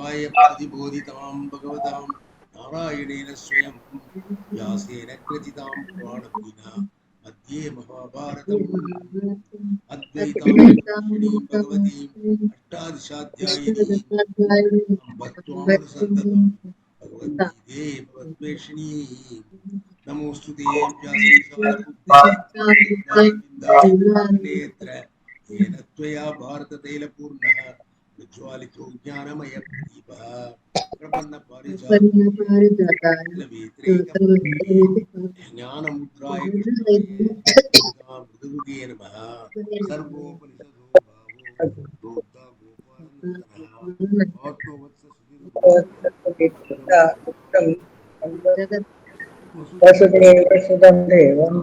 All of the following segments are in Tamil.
व्यासाय प्रतिबोधितां भगवतां नारायणेन स्वयं व्यासेन कृतितां पुराणमुनिना मध्ये महाभारतम् अद्वैतामृतवर्षिणीं भगवतीम् अष्टादशाध्यायिनीं अम्बत्वामनुसन्ततां भगवद्गीते भगवद्वेषिणीं नमोऽस्तुते व्यासैकपालबुद्धे कृष्णारविन्दायनेत्र येन त्वया भारततैलपूर्णः प्रज्वालितो ज्ञानमयप्रदीपः प्रपन्नपारिजाताय ज्ञानमुद्राय कृष्णाय मृदुगे नमः सर्वोपनिषदो भावो प्रोक्ता गोपालनन्दनः आत्मवत्स वसुदेवसुतं देवं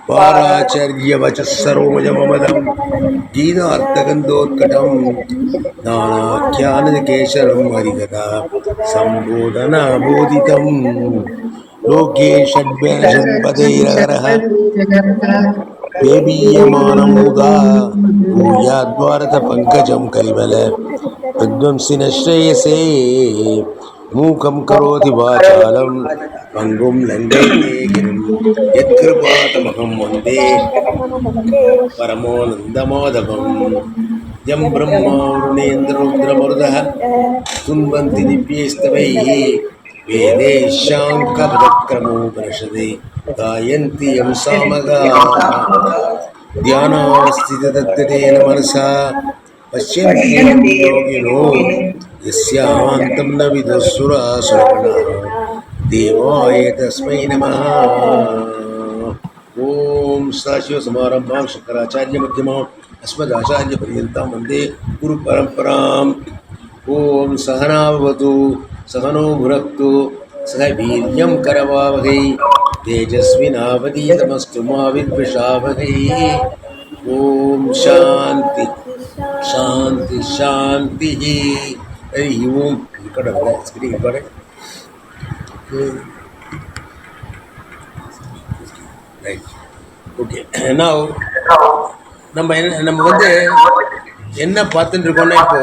वाराचर्यवचःसरोमजममदं गीतार्थगन्धोत्कटं नानाख्यानकेशरं हरिकथा सम्बोधनाबोधितं लोके षड्भेषण्पदैरहरः पेबीयमानं मुदा भूयाद्भारतपङ्कजं कलिबल विध्वंसिन श्रेयसे मूकं करोति वाचालं पङ्गुं लङ्घयते गिरिं यत्कृपातमहं वन्दे परमानन्दमाधवं यं ब्रह्मा वरुणेन्द्ररुद्रमरुदः स्तुन्वन्ति दिव्यैस्तवैः वेदैः शाङ्खपदक्रमोपनिषदे गायन्ति यं सामगाः ध्यानावस्थिततद्गतेन मनसा पश्यन्ति योगिनो यस्यान्तं न विदुःसुरासुरगणाः देवाय तस्मै नमः। ओम सदाशिवसमारम्भां शंकराचार्यमध्यमाम् अस्मदाचार्यपर्यन्तां वन्दे गुरुपरम्पराम्। ओम सहना भवतु सहनो भुनक्तु सह वीर्यं करवावहै तेजस्विनावधीतमस्तु मा विद्विषावहै। ओम शांति शांति शांति। हरि ओम। Right, okay. நான் நம்ம வந்து என்ன பார்த்துட்டு இருக்கோம்னா, இப்போ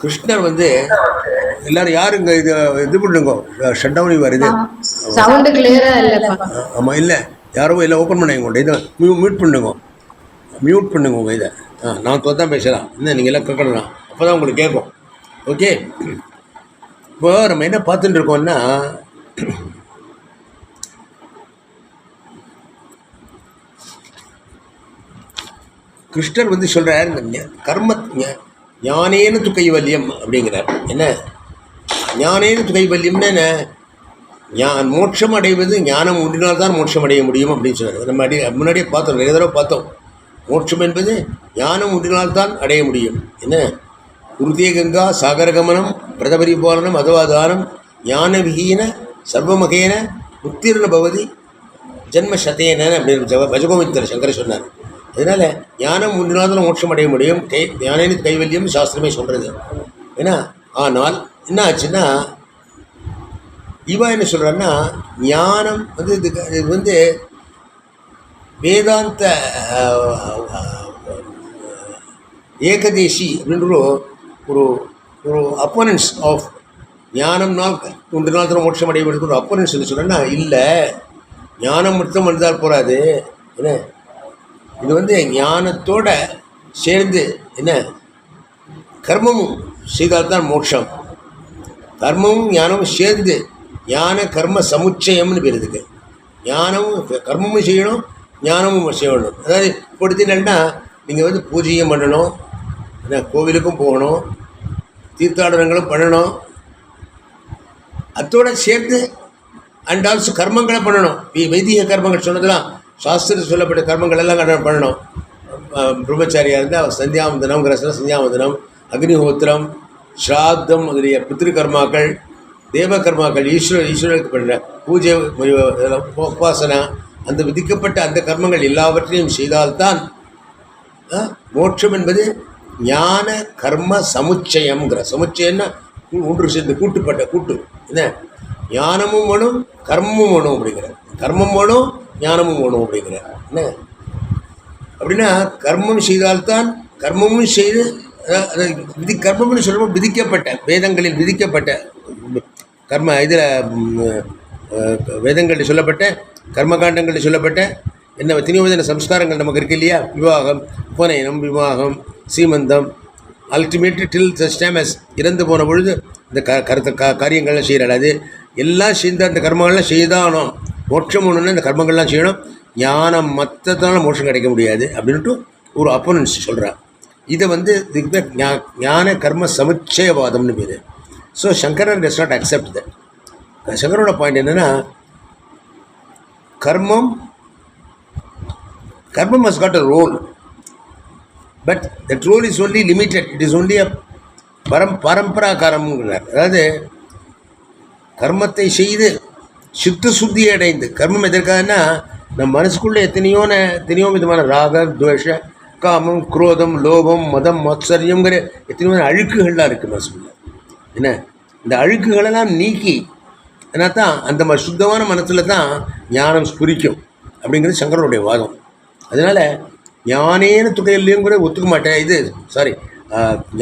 கிருஷ்ணர் வந்து எல்லாரும் யாருங்க இது பண்ணுங்க, ஷட் டவுன் வருது, சவுண்ட் கிளியரா இல்ல. ஆமாம், இல்லை யாரோ இல்லை, ஓப்பன் பண்ணுங்க, இதை மியூட் பண்ணுங்க உங்கள் இதை. நான் தான் பேசலாம், இன்னும் நீங்கள் எல்லாம் கேட்கலாம், அப்போ தான் உங்களுக்கு கேட்கும். ஓகே, இப்போ நம்ம என்ன பார்த்துட்டு இருக்கோம்னா, கிருஷ்ணர் வந்து சொல்கிறார், கர்ம ஞானேன து கைவல்யம் அப்படிங்கிறார். என்ன ஞானேன து கைவல்யம்னா என்ன? மோட்சம் அடைவது ஞானம் ஒன்றினால் தான் மோட்சம் அடைய முடியும் அப்படின்னு சொன்னார். நம்ம முன்னாடியே பார்த்தோம், நிறைய தடவை பார்த்தோம். மோட்சம் என்பது ஞானம் ஒன்றினால் தான் அடைய முடியும். என்ன குருதே கங்கா சாகரகமனம் பிரதபரிபாலனம் அதவாதானம் ஞான விஹீன சர்வமகேன முக்திர்ன பவதி ஜென்மசதேன அப்படின்னு பஜகோமித்தர் சங்கர சொன்னார். அதனால் ஞானம் ஒன்றினால்தான் மோட்சம் அடைய முடியும், ஞானேன கைவல்யம் சாஸ்திரமே சொல்கிறது. ஏன்னா ஆனால் என்ன ஆச்சுன்னா, இவா என்ன சொல்கிறான்னா, ஞானம் வந்து இது வந்து வேதாந்த ஏகதேசி அப்படின்ற ஒரு ஒரு அப்போனன்ஸ் ஆஃப் ஞானம்னால் ஒன்று நாள் தான் மோட்சம் அடைய முடியும் ஒரு அப்போனன்ஸ் என்ன சொல்கிறேன்னா, இல்லை ஞானம் மட்டும் வந்தால் போகாது. என்ன இது வந்து ஞானத்தோட சேர்ந்து என்ன கர்மமும் செய்தால்தான் மோட்சம். கர்மமும் ஞானமும் சேர்ந்து ஞான கர்ம சமுச்சயம்னு பேர் இதுக்கு. ஞானமும் கர்மமும் செய்யணும், ஞானமும் செய்யணும். அதாவது கொடுத்தீங்கன்னா நீங்கள் வந்து பூஜையும் பண்ணணும், என்ன கோவிலுக்கும் போகணும், தீர்த்தாடனங்களும் பண்ணணும், அத்தோடு சேர்த்து அண்ட் ஆல்சோ கர்மங்களை பண்ணணும். வைதிக கர்மங்கள் சொன்னதெல்லாம் சாஸ்திரத்தில் சொல்லப்பட்ட கர்மங்கள் எல்லாம் பண்ணணும். பிரம்மச்சாரியாக இருந்தால் சந்தியாவந்தனம், கிரசனம் சந்தியாவந்தனம், அக்னிஹோத்திரம், ஸ்ராத்தம் முதலிய பித்ரு கர்மாக்கள், தேவ கர்மாக்கள், ஈஸ்வரருக்கு பண்ணுற பூஜை, உபாசனா, அந்த விதிக்கப்பட்ட அந்த கர்மங்கள் எல்லாவற்றையும் செய்தால்தான் மோட்சம் என்பது ஞான கர்ம சமுச்சயம்ங்கிற. சமுச்சயம்னா ஒன்று சேர்ந்து கூட்டு என்ன, ஞானமும் வேணும் கர்மமும் வேணும் அப்படிங்கிற. கர்மம் வேணும் ஞானமும் வேணும் அப்படிங்கிற என்ன. அப்படின்னா கர்மம் செய்தால்தான், கர்மமும் செய்து கர்மம்னு சொல்லும்போது விதிக்கப்பட்ட, வேதங்களில் விதிக்கப்பட்ட கர்ம இதில் வேதங்களில் சொல்லப்பட்ட கர்மகாண்டங்களில் சொல்லப்பட்ட என்ன தினியோதன சம்ஸ்காரங்கள் நமக்கு இருக்கு இல்லையா. விவாகம், உபநயனம், விவாகம், சீமந்தம், அல்டிமேட்லி டில் சச் டைம் அஸ் இறந்து போன பொழுது இந்த காரியங்கள்லாம் செய்கிறாள். அது எல்லாம் செய்த அந்த கர்மங்கள்லாம் செய்தானோம். மோட்சம் ஒன்றுன்னா இந்த கர்மங்கள்லாம் செய்யணும். ஞானம் மற்றதுனால மோட்சம் கிடைக்க முடியாது அப்படின்ட்டு ஒரு அப்போனன்ஸ் சொல்கிறான். இதை இதுக்கு பேர் ஞான கர்ம சமுச்சயவாதம்னு பேர். ஸோ சங்கரர் டஸ் நாட் அக்செப்ட் தட். சங்கரோட பாயிண்ட் என்னென்னா, கர்மம் has got a role, but that role is only limited. It is only a பரம்பராகாரம்ங்கிறார். அதாவது கர்மத்தை செய்து சித்த சுத்தி அடைந்து, கர்மம் எதற்காகனா நம்ம மனசுக்குள்ளே எத்தனையோ விதமான ராக, துவேஷ, காமம், குரோதம், லோபம், மதம், மத்சரியங்கிற எத்தனையோ அழுக்குகள்லாம் இருக்குது மனசுக்குள்ள. என்ன, இந்த அழுக்குகளெல்லாம் நீக்கி ஏன்னா தான் அந்த மாதிரி சுத்தமான மனத்தில் தான் ஞானம் ஸ்புரிக்கும் அப்படிங்கிறது சங்கரனுடைய வாதம். அதனால் ஞானேன துகையில்லையுங்கிற ஒத்துக்க மாட்டேன். இது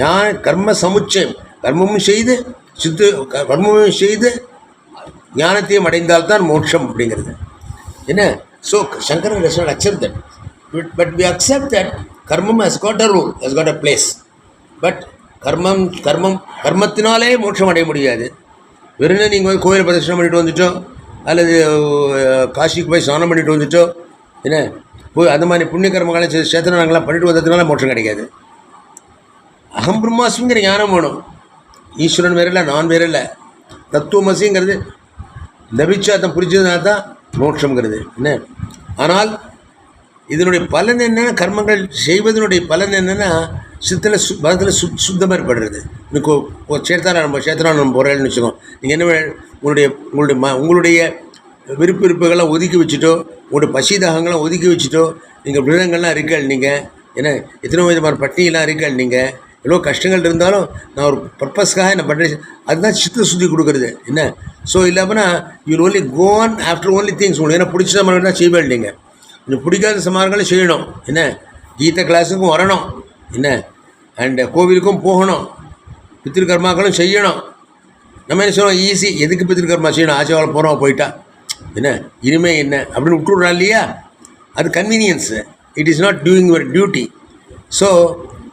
ஞான கர்ம சமுச்சயம், கர்மமும் செய்து கர்மமும் செய்து ஞானத்தையும் அடைந்தால்தான் மோட்சம் அப்படிங்கிறது என்ன. So Sankaran does not accept that, but we accept that கர்மம் has got a role, has got a place. But கர்மத்தினாலே மோட்சம் அடைய முடியாது. வெறும் நீங்கள் கோயில் பிரதட்சணம் பண்ணிட்டு வந்துட்டோம், அல்லது காசிக்கு போய் ஸ்நானம் பண்ணிட்டு வந்துட்டோம், என்ன போய் அந்த மாதிரி புண்ணிய கர்மங்களை சேத்தனங்கள்லாம் பண்ணிட்டு வந்ததுனால மோட்சம் கிடைக்காது. அகம் பிரம்மாஸ்மிங்கிற ஞானம் வேணும். ஈஸ்வரன் வேற இல்லை, நான் வேற இல்லை. தத்துவமசிங்கிறது நபிச்சாத்தம் புரிச்சதுனால தான் மோட்சங்கிறது என்ன. ஆனால் இதனுடைய பலன் என்னென்னா, கர்மங்கள் செய்வதனுடைய பலன் என்னென்னா மனத்தில் சுத்தமாக ஏற்படுறது. இன்னைக்கு ஒரு சேத்திரம் நம்ம போகிறேன்னு வச்சுக்கோம். நீங்கள் என்ன உங்களுடைய விருப்பெல்லாம் ஒதுக்கி வச்சுட்டோ, உங்களுடைய பசிதாகங்கள்லாம் ஒதுக்கி வச்சுட்டோ, நீங்கள் விரதங்கள்லாம் இருக்கல், நீங்கள் என்ன எத்தனை விதமான பட்டினிலாம் இருக்கல், நீங்கள் எவ்வளோ கஷ்டங்கள் இருந்தாலும் நான் ஒரு பர்பஸ்க்காக என்ன பண்ணுறேன், அதுதான் சித்த சுத்தி கொடுக்குறது என்ன. ஸோ இல்லாமனா you only go on after only things. உங்களுக்கு ஏன்னா பிடிச்ச மாதிரி தான் செய்வேன். நீங்கள் இன்னும் பிடிக்காத சமாரங்களும் செய்யணும் என்ன. கீத கிளாஸுக்கும் வரணும் என்ன, அண்டு கோவிலுக்கும் போகணும், பித்திருக்கர்மாக்களும் செய்யணும். நம்ம என்ன சொல்லுவோம், ஈஸி, எதுக்கு பித்திருக்கர்மா செய்யணும், ஆச்சவாளம் போகிறோம் போயிட்டா என்ன இனிமே என்ன அப்படின்னு விட்டுவிட்றா இல்லையா. அது convenience. It is not doing your duty. So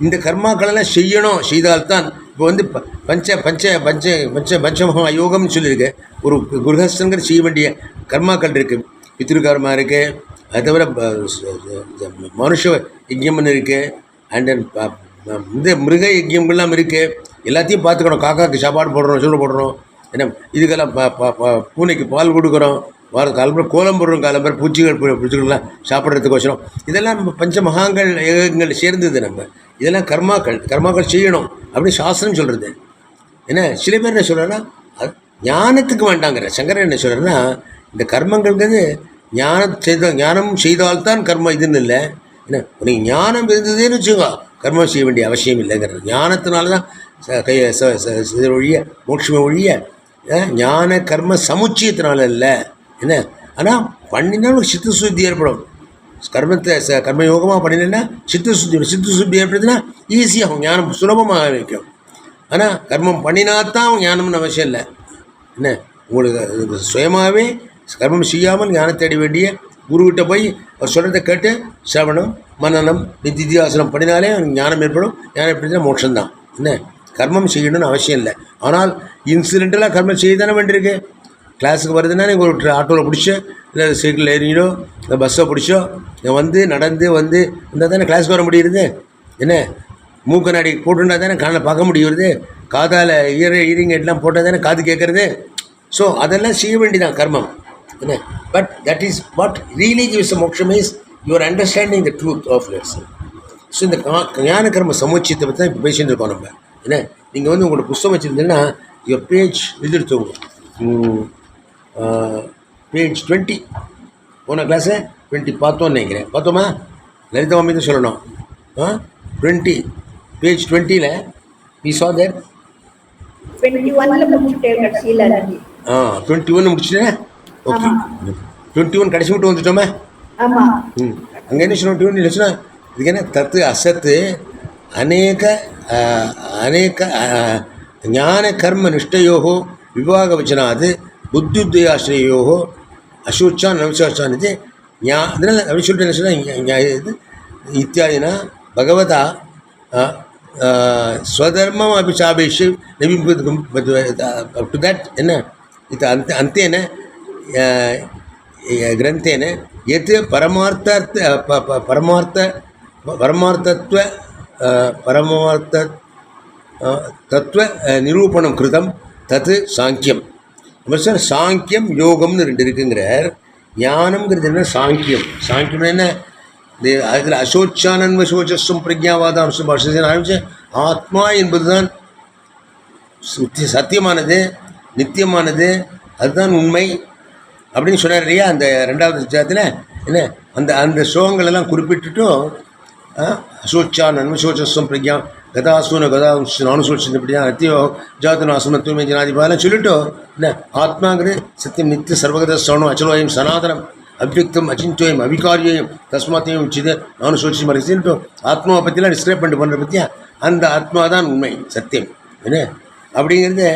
இந்த கர்மாக்களெல்லாம் செய்யணும். செய்தால்தான் இப்போ பஞ்ச பஞ்ச பஞ்ச பஞ்ச பஞ்சமகா யோகம்னு சொல்லியிருக்கு. ஒரு குருஹஸ்தங்கிற செய்ய வேண்டிய கர்மாக்கள் இருக்குது. பித்திருக்கர்மா இருக்குது, அது தவிர மனுஷ யஜ்யம்னு இருக்குது, அண்ட் இந்த மிருக யஜ்யங்கள்லாம் இருக்குது. எல்லாத்தையும் பார்த்துக்கணும். காக்காவுக்கு சாப்பாடு போடுறோம், சூடு போடுறோம் என்ன, இதுக்கெல்லாம் பூனைக்கு பால் கொடுக்குறோம், காலம்பரம் கோலம் போடுறோம், காலம்பரம் பூச்சிகள்லாம் சாப்பிட்றதுக்கோசரம். இதெல்லாம் நம்ம பஞ்ச மகாங்கள் யகங்கள் சேர்ந்தது. நம்ம இதெல்லாம் கர்மாக்கள் செய்யணும் அப்படின்னு சாஸ்திரம் சொல்கிறது என்ன. சில பேர் என்ன சொல்கிறேன்னா ஞானத்துக்கு வேண்டாங்கிற. சங்கரன் என்ன சொல்கிறேன்னா, இந்த கர்மங்கள்ங்கிறது ஞானம் செய்தால்தான் கர்மம் இதுன்னு இல்லை என்ன. நீங்கள் ஞானம் இருந்ததுன்னு வச்சுக்கோ, கர்மம் செய்ய வேண்டிய அவசியம் இல்லைங்கிறது. ஞானத்தினால தான் ஒழிய மோட்சமே ஒழிய ஞான கர்ம சமுச்சயத்தினால இல்லை என்ன. ஆனால் பண்ணினாலும் சித்த சுத்தி ஏற்படும். கர்மத்தை கர்மயோகமாக பண்ணினா சித்த சுத்தி ஏற்படுதுன்னா ஈஸியாகும், ஞானம் சுலபமாக வைக்கும். ஆனால் கர்மம் பண்ணினாத்தான் ஞானம்னு அவசியம் இல்லை என்ன. உங்களுக்கு சுயமாகவே கர்மம் செய்யாமல் ஞானத்தை அடைய வேண்டிய குருக்கிட்ட போய் அவர் சொல்கிறத கேட்டு சிரவணம், மனனம், நிதித்தியாசனம் பண்ணினாலே ஞானம் ஏற்படும். ஞானம் ஏற்படுத்தினா மோட்சம்தான் என்ன. கர்மம் செய்யணும்னு அவசியம் இல்லை. ஆனால் இன்சிடென்டலாக கர்மம் செய்ய தானே வேண்டியிருக்கு. கிளாஸுக்கு வருதுன்னா நீங்கள் ஒரு ஆட்டோவில் பிடிச்சோ, இல்லை சைக்கிளில் ஏறினோ, இல்லை பஸ்ஸை பிடிச்சோ நடந்து இருந்தால் தானே கிளாஸுக்கு வர முடியுது என்ன. மூக்கநாடி போட்டுருந்தா தானே காதில் பார்க்க முடியுறது, காதால் இயரிங் எல்லாம் போட்டால் தானே காது கேட்குறது. ஸோ அதெல்லாம் செய்ய வேண்டியதான் கர்மம் என்ன. But that is what really gives the moksham is your understanding the truth of your self. So இந்த ஞான கர்ம சமுச்சயத்தை பற்றி தான் இப்போ பேசிட்டு இருக்கோம் நம்ம என்ன நீங்கள் வந்து உங்களோட புஸ்தகம் வச்சுருந்தீங்கன்னா யுவர் பேஜ் இது எடுத்துக்கோங்க, பேஜ் 20 போன கிளாஸு 20 பார்த்தோன்னு நினைக்கிறேன். பார்த்தோமா? லலிதா மாமி தான் சொல்லணும். 20 பேஜ் 20ல் we saw that 21 முடிச்சுட்டேன் கடைசியில். 21 முடிச்சுட்டேன். ஓகே, 21 கடைசி விட்டு வந்துட்டோமே. ஆமாம். அங்கே என்ன சொல்லணும்? 20 லட்சணா இதுக்கு என்ன தத்து அசத்து அநேக அநேக ஞான கர்ம நிஷ்டையோகோ விவாக வச்சனாது புத்தியுதயாசிரியோகோ அசோச்சான் நவசாச்சான் இது அதனால் அப்படி சொல்லிட்டு என்ன சொன்னால் இது இத்தியாதினா பகவதா ஸ்வதர்மம் அப்படி சாபேஷு அப் டு தட் என்ன இது அந்தேன கிரந்தேன எத் பரமார்த்த தத்துவ நிரூபணம் கிருதம் தத்து சாங்கியம். சார் சாங்கியம் யோகம்னு 2 இருக்குங்கிறார். ஞானம்ங்கிறது என்ன? சாங்கியம். சாங்கியம் என்ன? இந்த அதில் அசோச்சானன்ம சோச்சஸ்வம் பிரஜாவாதம் பாஷன் ஆரம்பிச்சு ஆத்மா என்பது தான் சத்தியமானது, நித்தியமானது, அதுதான் உண்மை அப்படின்னு சொன்னார் இல்லையா அந்த 2வது அத்தியாயத்தில். என்ன அந்த அந்த ஸ்லோகங்களெல்லாம் குறிப்பிட்டுட்டும் அசோச்சான் அன்மசோச்சஸ்வம் பிரஜா கதாசூன கதா நானுசோச்சன் இப்படி தான் அத்தியோ ஜாத்தனாசனம் தூய்மை ஜனாதிபாலாம் சொல்லிட்டோ என்ன ஆத்மாங்கிறது சத்தியம் நித்திய சர்வகத சவணம் அச்சலோயம் சனாதனம் அவ்யக்தம் அச்சிந்தோயம் அவிகாரியம் தஸ்மாத்தையும் உச்சிது நானும் சோச்சி மாதிரி சொல்லிட்டோம். ஆத்மாவை பற்றிலாம் டிஸ்கிரைப் பண்ணிட்டு பண்ணுற பற்றியா அந்த ஆத்மா தான் உண்மை சத்தியம் என்ன அப்படிங்கிறது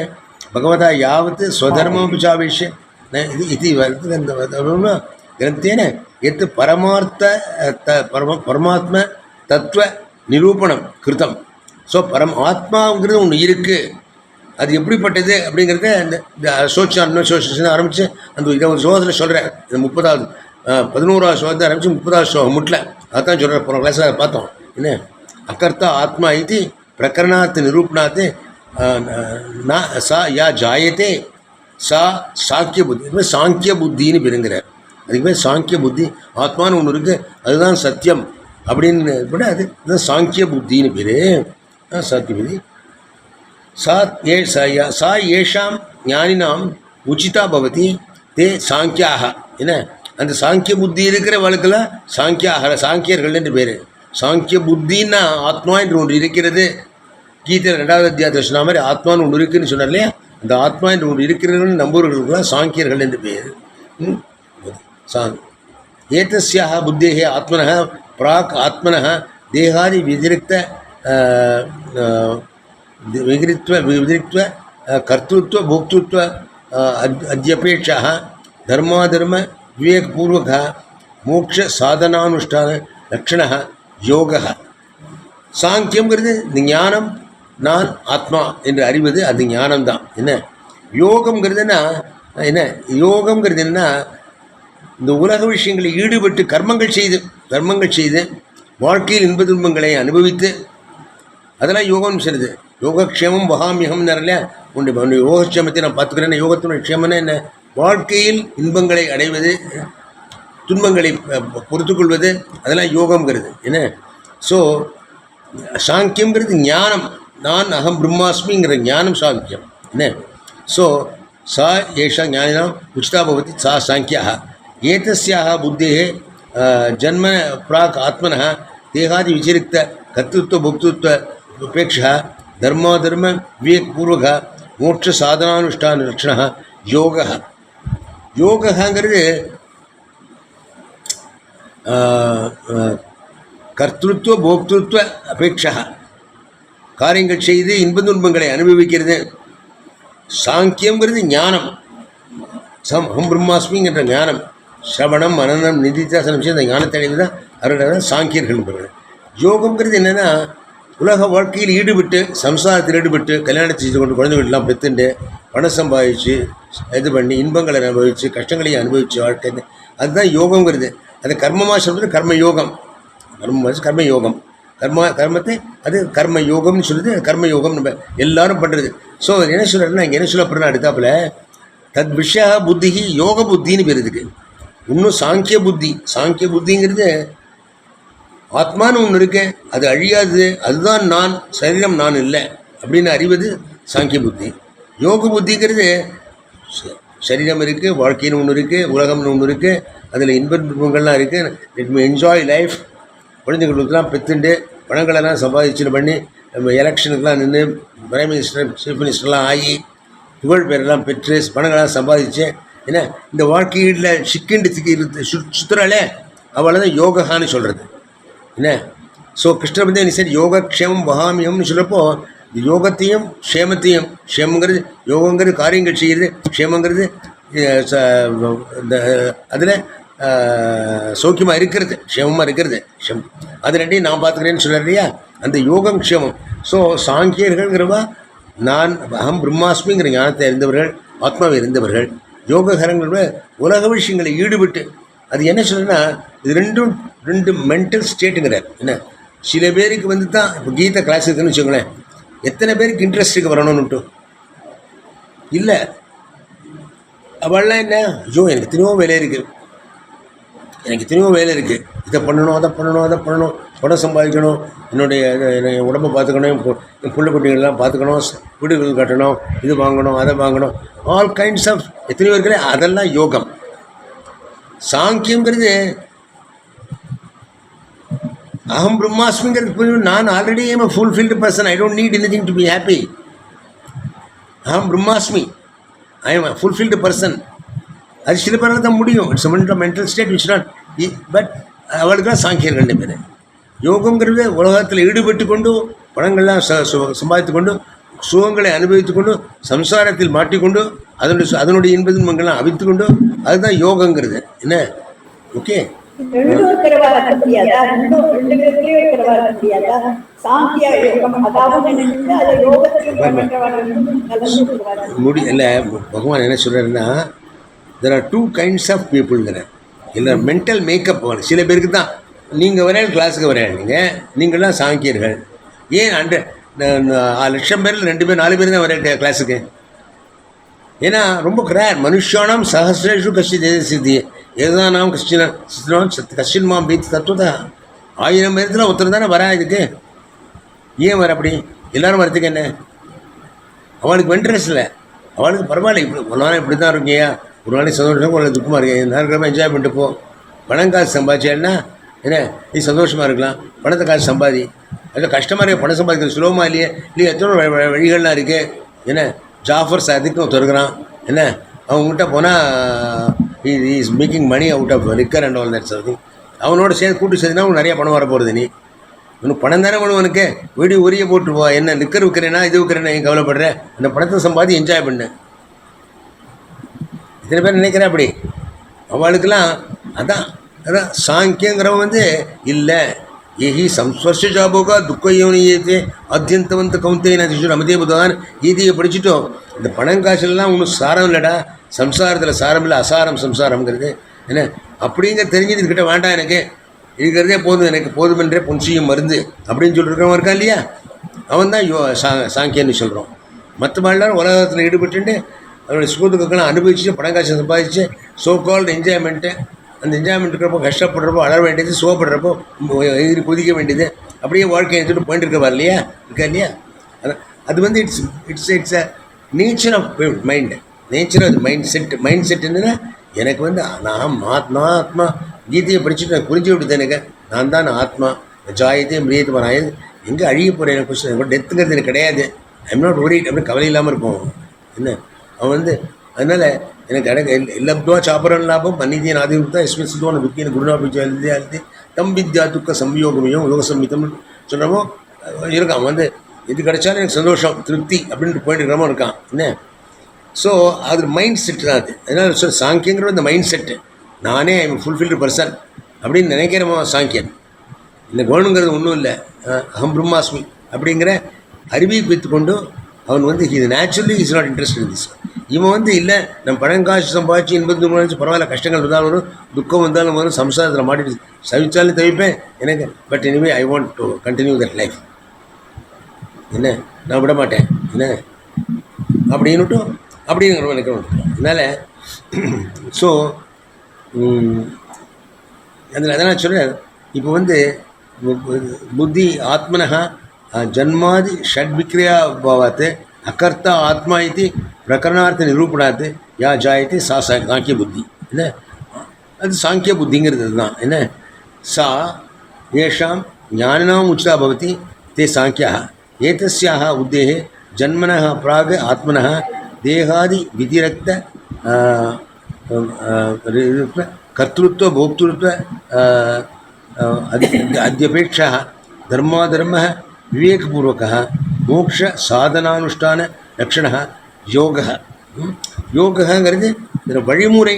பகவதா யாவத்து ஸ்வதர்மம் பிச்சாவேஷ இது இது வருது அந்த கிரந்தேன எத்து பரமாத்ம தத்துவ நிரூபணம் கிருத்தம். ஸோ ஆத்மாங்கிறது ஒன்று இருக்குது, அது எப்படிப்பட்டது அப்படிங்கிறத இந்த அசோசியேஷன் ஆரம்பித்து அந்த 20 ஸ்லோகத்தில் சொல்கிறேன். இந்த 30வது 11வது ஸ்லோகத்தை ஆரம்பித்து 30வது ஸ்லோகம் முட்டில் அதான் சொல்கிறேன். போன கிளாஸில் பார்த்தோம் என்ன அகர்த்தா ஆத்மா இது பிரகரணாத் நிரூபணாத் சா யா ஜாயத்தே சா சாக்கிய புத்தி. இதுமாதிரி சாங்கிய புத்தின்னு பெருங்கிறார். அதுக்கு பேர் சாங்கிய புத்தி. ஆத்மான்னு ஒன்று இருக்குது, அதுதான் சத்தியம் அப்படின்னு கூட அதுதான் சாங்கிய புத்தின்னு பேர். சாக்கிய புத்தி சா ஏஷாம் ஞானினாம் உச்சிதா பவதி தே சாங்கியாக. என்ன அந்த சாங்கிய புத்தி இருக்கிற வழக்கில் சாங்கியாக சாங்கியர்கள் என்று பேர். சாங்கிய புத்தின்னா ஆத்மா என்று ஒன்று இருக்கிறது. கீதையில் 2வது அத்தியாயத்தில் சொன்ன மாதிரி ஆத்மான்னு ஒன்று இருக்குதுன்னு சொன்னார் இல்லையா, அந்த ஆத்மா என்று ஒன்று இருக்கிறதுன்னு நம்புவர்களுக்கெல்லாம் சாங்கியர்கள் என்று பேர். ஏதஸ்யாக புத்தேகே ஆத்மனः பிராக் ஆத்மனः தேகாதி விதிரிக்த்வ கர்த்தృత్వ போக்திருத்வ அத்யபேட்சாः தர்மாதர்ம விவேகபூர்வக மோட்ச சாதனானுஷ்டான லக்ஷணः யோகः. சாங்கியம்ங்கிறது இந்த ஞானம், நான் ஆத்மா என்று அறிவது அது ஞானம்தான். என்ன யோகம்ங்கிறதுனா என்ன? யோகம்ங்கிறது என்ன? இந்த உலக விஷயங்களில் ஈடுபட்டு கர்மங்கள் செய்து வாழ்க்கையில் இன்ப துன்பங்களை அனுபவித்து அதெல்லாம் யோகம்னு சொல்லுது. யோகக்ஷேமம் வகாமியகம் இல்லையா உண்டு. யோகக்ஷேமத்தை நான் பார்த்துக்கிறேன். யோகத்தினுடைய க்ஷேமம்னா என்ன? வாழ்க்கையில் இன்பங்களை அடைவது, துன்பங்களை பொறுத்துக்கொள்வது, அதெல்லாம் யோகம்ங்கிறது என்ன. ஸோ சாங்கியம்ங்கிறது ஞானம், நான் அகம் பிரம்மாஸ்மிங்கிற ஞானம் சாங்கியம் என்ன. ஸோ சா ஏஷா ஞானினாம் உச்சிதா பவதி சா சாங்கியாக. ஏதஸ்யாக புத்தேः ஜன்ம பிராக் ஆத்மனः தேகாதி விசிரிக்த கர்த்தృత్వ போக்திருத்வ உபேட்சா தர்மாதர்ம விவேகபூர்வக மோட்ச சாதனானுஷ்டான லட்சணः யோகः. யோகங்கிறது கர்த்தృత్వ போக்திருத்வ அபேட்சா, காரியங்கள் செய்து இன்ப துன்பங்களை அனுபவிக்கிறது. சாங்கியம்ங்கிறது ஞானம், அகம் பிரம்மாஸ்மிங்கிற ஞானம். சிரவணம் மனநம் நிதித்தாசனம் செய்ய அந்த ஞானத்தை அடைவது தான் அவர்கள் சாங்கியர்கள் என்பவர்கள். யோகம்ங்கிறது என்னென்னா உலக வாழ்க்கையில் ஈடுபட்டு சம்சாரத்தில் ஈடுபட்டு கல்யாணத்தை செய்து கொண்டு குழந்தைகளெலாம் பெற்றுண்டு பணம் சம்பாதிச்சு இது பண்ணி இன்பங்களை அனுபவித்து கஷ்டங்களையும் அனுபவித்து வாழ்க்கை, அதுதான் யோகங்கிறது. அது கர்மமாக சொல்கிறது கர்மயோகம். கர்மயோகம் கர்மத்தை அது கர்மயோகம்னு சொல்லுது. கர்மயோகம் நம்ம எல்லாரும் பண்ணுறது. ஸோ என்ன சொல்கிறேன்னா இங்கே என்ன சொல்ல போகிறேன்னா அடுத்தாப்பில் தத் விஷய புத்தி யோக புத்தின்னு பேர் இதுக்கு. இன்னும் சாங்கிய புத்தி. சாங்கிய புத்திங்கிறது ஆத்மான்னு ஒன்று இருக்கு, அது அழியாது, அதுதான் நான், சரீரம் நான் இல்லை அப்படின்னு அறிவது சாங்கிய புத்தி. யோக புத்திங்கிறது சரீரம் இருக்குது, வாழ்க்கைன்னு ஒன்று இருக்குது, உலகம்னு ஒன்று இருக்குது, அதில் இன்பங்கள்லாம் இருக்குது. Let me enjoy life. குழந்தைங்களுக்கெல்லாம் பெற்றுண்டு பணங்களெல்லாம் சம்பாதிச்சுன்னு பண்ணி நம்ம எலெக்ஷனுக்கெலாம் நின்று பிரைம் மினிஸ்டர் சீஃப் மினிஸ்டர்லாம் ஆகி புகழ் பேரெல்லாம் பெற்று பணங்களாம் சம்பாதிச்சு ஏன்னா இந்த வாழ்க்கையில் சிக்கிண்டு சுற்றுறாளே அவளை தான் யோகான்னு சொல்கிறது என்ன. ஸோ கிருஷ்ணர் வந்து என்ன சரி யோகக்ஷேமம் வகாமியம்னு சொல்கிறப்போ இந்த யோகத்தையும் க்ஷேமத்தையும், க்ஷேமங்கிறது யோகங்கிறது காரியங்கள் செய்கிறது, க்ஷேமங்கிறது இந்த அதில் சௌக்கியமாக இருக்கிறது, க்ஷேமமாக இருக்கிறது. அது ரெண்டையும் நான் பார்த்துக்கிறேன்னு சொல்கிறேன் இல்லையா, அந்த யோகம் க்ஷேமம். ஸோ சாங்கியர்கள்ங்கிறவா நான் அகம் பிரம்மாஸ்மிங்கிற ஞானத்தை இருந்தவர்கள், ஆத்மாவை இருந்தவர்கள். யோககரங்களோட உலக விஷயங்களை ஈடுபட்டு அது என்ன சொல்கிறேன்னா இது ரெண்டு மென்டல் ஸ்டேட்டுங்கிறார் என்ன. சில பேருக்கு வந்து தான் இப்போ கீதா கிளாஸ் இருக்குன்னு வச்சுக்கோங்களேன், எத்தனை பேருக்கு இன்ட்ரெஸ்ட்டுக்கு வரணும்னுட்டு இல்லை. அவள்லாம் என்ன, ஐயோ எனக்கு எத்தனையோ வேலை இருக்குது, எனக்கு எத்தனையோ வேலை இருக்குது, இதை பண்ணணும் அதை பண்ணணும் அதை பண்ணணும், பணம் சம்பாதிக்கணும், என்னுடைய உடம்பை பார்த்துக்கணும், என் பிள்ளை குட்டிகளெலாம் பார்த்துக்கணும், வீடுகள் கட்டணும், இது வாங்கணும் அதை வாங்கணும், ஆல் கைண்ட்ஸ் ஆஃப் எத்தனையோ இருக்கிற அதெல்லாம் யோகம். சாங்கியங்கிறது அகம் பிரம்மாஸ்மிங்கிறது நான் already I'm a fulfilled person, I don't need anything to be happy. அகம் பிரம்மாஸ்மி, I am a fulfilled person. அது சில பேரால் தான் முடியும். It's mental state which not. But அவளுக்கெல்லாம் சாங்கியர்கள்னு பேர். யோகங்கிறது உலகத்தில் ஈடுபட்டு கொண்டு பணங்கள்லாம் சம்பாதித்து கொண்டு சுகங்களை அனுபவித்து கொண்டு சம்சாரத்தில் மாட்டிக்கொண்டு அதனுடைய இன்பங்கள்லாம் அவித்து கொண்டு அதுதான் யோகங்கிறது என்ன. ஓகே, முடி இல்லை. பகவான் என்ன சொல்கிறாருன்னா there are two kinds of peopleங்கிறார். இல்லை மென்டல் மேக்கப். சில பேருக்கு தான் நீங்கள் வரையாள் கிளாஸுக்கு வரையாள், நீங்கள்லாம் சாங்கியர்கள். ஏன் 1,00,000 பேரில் 2 பேர் 4 பேர் தான் வரைய கிளாஸுக்கு. ஏன்னா ரொம்ப ரேர். மனுஷானாம் சஹசிரேஷு கஷ்டி சித்தி ஏதானாம் கஷ்டின் மாம் பீத் தத்துவதா. 1000 பேரத்தில் ஒருத்தர் தானே வரா இதுக்கு. ஏன் வர அப்படி எல்லோரும் வரத்துக்கு என்ன? அவளுக்கு இன்ட்ரெஸ்ட் இல்லை, அவளுக்கு பரவாயில்ல. இப்படி ஒரு நாள் இப்படி தான் இருக்கியா, ஒரு நாளைக்கு சந்தோஷமாக ஒரு துக்கமாக இருக்கேன், நேரக்கிழமை என்ஜாய் பண்ணிட்டு போ. பணம் காசு சம்பாதிச்சேன்னா என்ன நீ சந்தோஷமாக இருக்கலாம், பணத்தை காசு சம்பாதி. அதில் கஷ்டமாக இருக்க பணம் சம்பாதிக்கிறது சுலபமாக இல்லையே, இல்லையா எத்தனை வழிகள்லாம் இருக்குது என்ன. ஜாஃபர் சாதிக்கும் ஒருத்தர் இருக்கிறான் என்ன, அவங்ககிட்ட போனால் is making money out of liquor and all that something. அவனோட சேர்ந்து கூட்டு சேர்த்துனா உனக்கு நிறையா பணம் வர போகிறது. நீ உனக்கு பணம் தானே வேணும், உனக்கு வீடு உரிய போட்டுருவா. என்ன லிக்கர் விற்கிறேன்னா இது விற்கிறேன்னா என் கவலைப்படுறேன், அந்த பணத்தை சம்பாதி என்ஜாய் பண்ணேன். இத்தனை பேர் நினைக்கிறேன் அப்படி. அவளுக்கெல்லாம் அதான் சாங்கியங்கிறவன் வந்து இல்லை. ஏஹி சம்ஸ்பர்ஷ ஜாபோகா துக்க யோனியே அத்தியந்தவந்த கவுந்தேன அமதே புதான். கீதையை படிச்சுட்டோம். இந்த பணம் காசுலாம் ஒன்றும் சாரம் இல்லைடா, சம்சாரத்தில் சாரம் இல்லை, அசாரம் சம்சாரம்ங்கிறது என்ன. அப்படிங்க தெரிஞ்சது இதுக்கிட்ட வேண்டாம், எனக்கு இருக்கிறதே போதும், எனக்கு போதுமென்றே பொன்சியும் மருந்து அப்படின்னு சொல்லியிருக்கிறவன் இருக்கான் இல்லையா, அவன் தான் சாங்கியன்னு சொல்கிறோம். மற்ற மாதிரிலாம் உலகத்தில் ஈடுபட்டு அவனுடைய சுகத்துக்கெல்லாம் அனுபவிச்சு பணம் காசு சம்பாதிச்சு சோ கால்டு என்ஜாய்மெண்ட்டு. அந்த என்ஜாய்மெண்ட் இருக்கிறப்போ கஷ்டப்படுறப்போ அழ வேண்டியது, சோப்படுறப்போ எதிரி குதிக்க வேண்டியது, அப்படியே வாழ்க்கையை எடுத்துகிட்டு போயிட்டு இருக்கவா இல்லையா, இருக்கா இல்லையா. அது வந்து it's a nature of mind, nature of mindset என்னன்னா எனக்கு வந்து நான் ஆத்மா. கீதையை படிச்சுட்டு நான் புரிஞ்சு விடுது. எனக்கு நான் தான் ஆத்மா, ஜாயத்தையும் மிரியத்தை நான் எங்கே அழிய போகிறேன், எனக்கு டெத்துங்கிறது எனக்கு கிடையாது, ஐம் நாட் ஒரிட் அப்படின்னு கவலை இல்லாமல் இருப்போம் என்ன. அவன் வந்து அதனால் எனக்கு எல்லாத்துவா சாப்பரன் லாபம் மன்னிதியின் ஆதிமுக்தா எஸ்மிசுவான விக்கின்னு குருநாபிச்சு எழுதி தம் வித்யா துக்க சம்யோகமையும் யோக சம்மிதம் சொல்கிறமோ இருக்கான். அவன் வந்து இது கிடைச்சாலும் எனக்கு சந்தோஷம் திருப்தி அப்படின்ட்டு போயிட்டு இருக்கிறமோ இருக்கான் என்ன. ஸோ அது மைண்ட் செட்டு தான் அது. அதனால் சாங்கியங்கிற இந்த மைண்ட் செட்டு, நானே ஐம் ஃபுல்ஃபில்டு பர்சன் அப்படின்னு நினைக்கிறமோ சாங்கியன். இந்த வேணுங்கிறது ஒன்றும் இல்லை, அகம் பிரம்மாஸ்மி அப்படிங்கிற அறிவியை வைத்துக்கொண்டு அவன் வந்து இது naturally is not interest in this. இவன் வந்து இல்லை நம்ம பணம் காசு சம்பாதிச்சு இன்பத்து பரவாயில்ல, கஷ்டங்கள் இருந்தாலும் வரும், துக்கம் வந்தாலும் வரும், சம்சாரத்தில் மாட்டிட்டு சவிச்சாலும் தவிப்பேன் எனக்கு. But anyway I want to continue that life என்ன, நான் விட மாட்டேன் என்ன அப்படின்னுட்டும் அப்படிங்கிற நினைக்கிறோம். அதனால் ஸோ அதில் அதனால் சொல்கிறேன். இப்போ வந்து புத்தி ஆத்மனகா जन्मादि षड्विक्रियाभावात् अकर्ता आत्मा इति प्रकरणार्थ या जायते सा साङ्ख्यबुद्धि என்ன அது சாங்கிய புத்திங்கிறது தான் என்ன सा येषां ज्ञानिनाम् उचिता भवति ते साङ्ख्याः एतस्याः बुद्धेः जन्मनः प्राग् आत्मनः देहादि विधिरक्त कर्तृत्व भोक्तृत्व अद्यपेक्षः धर्माधर्मः विवेकपूर्वकः मोक्ष साधनानुष्ठान लक्षणः योगः யோகங்கிறது இதில் வழிமுறை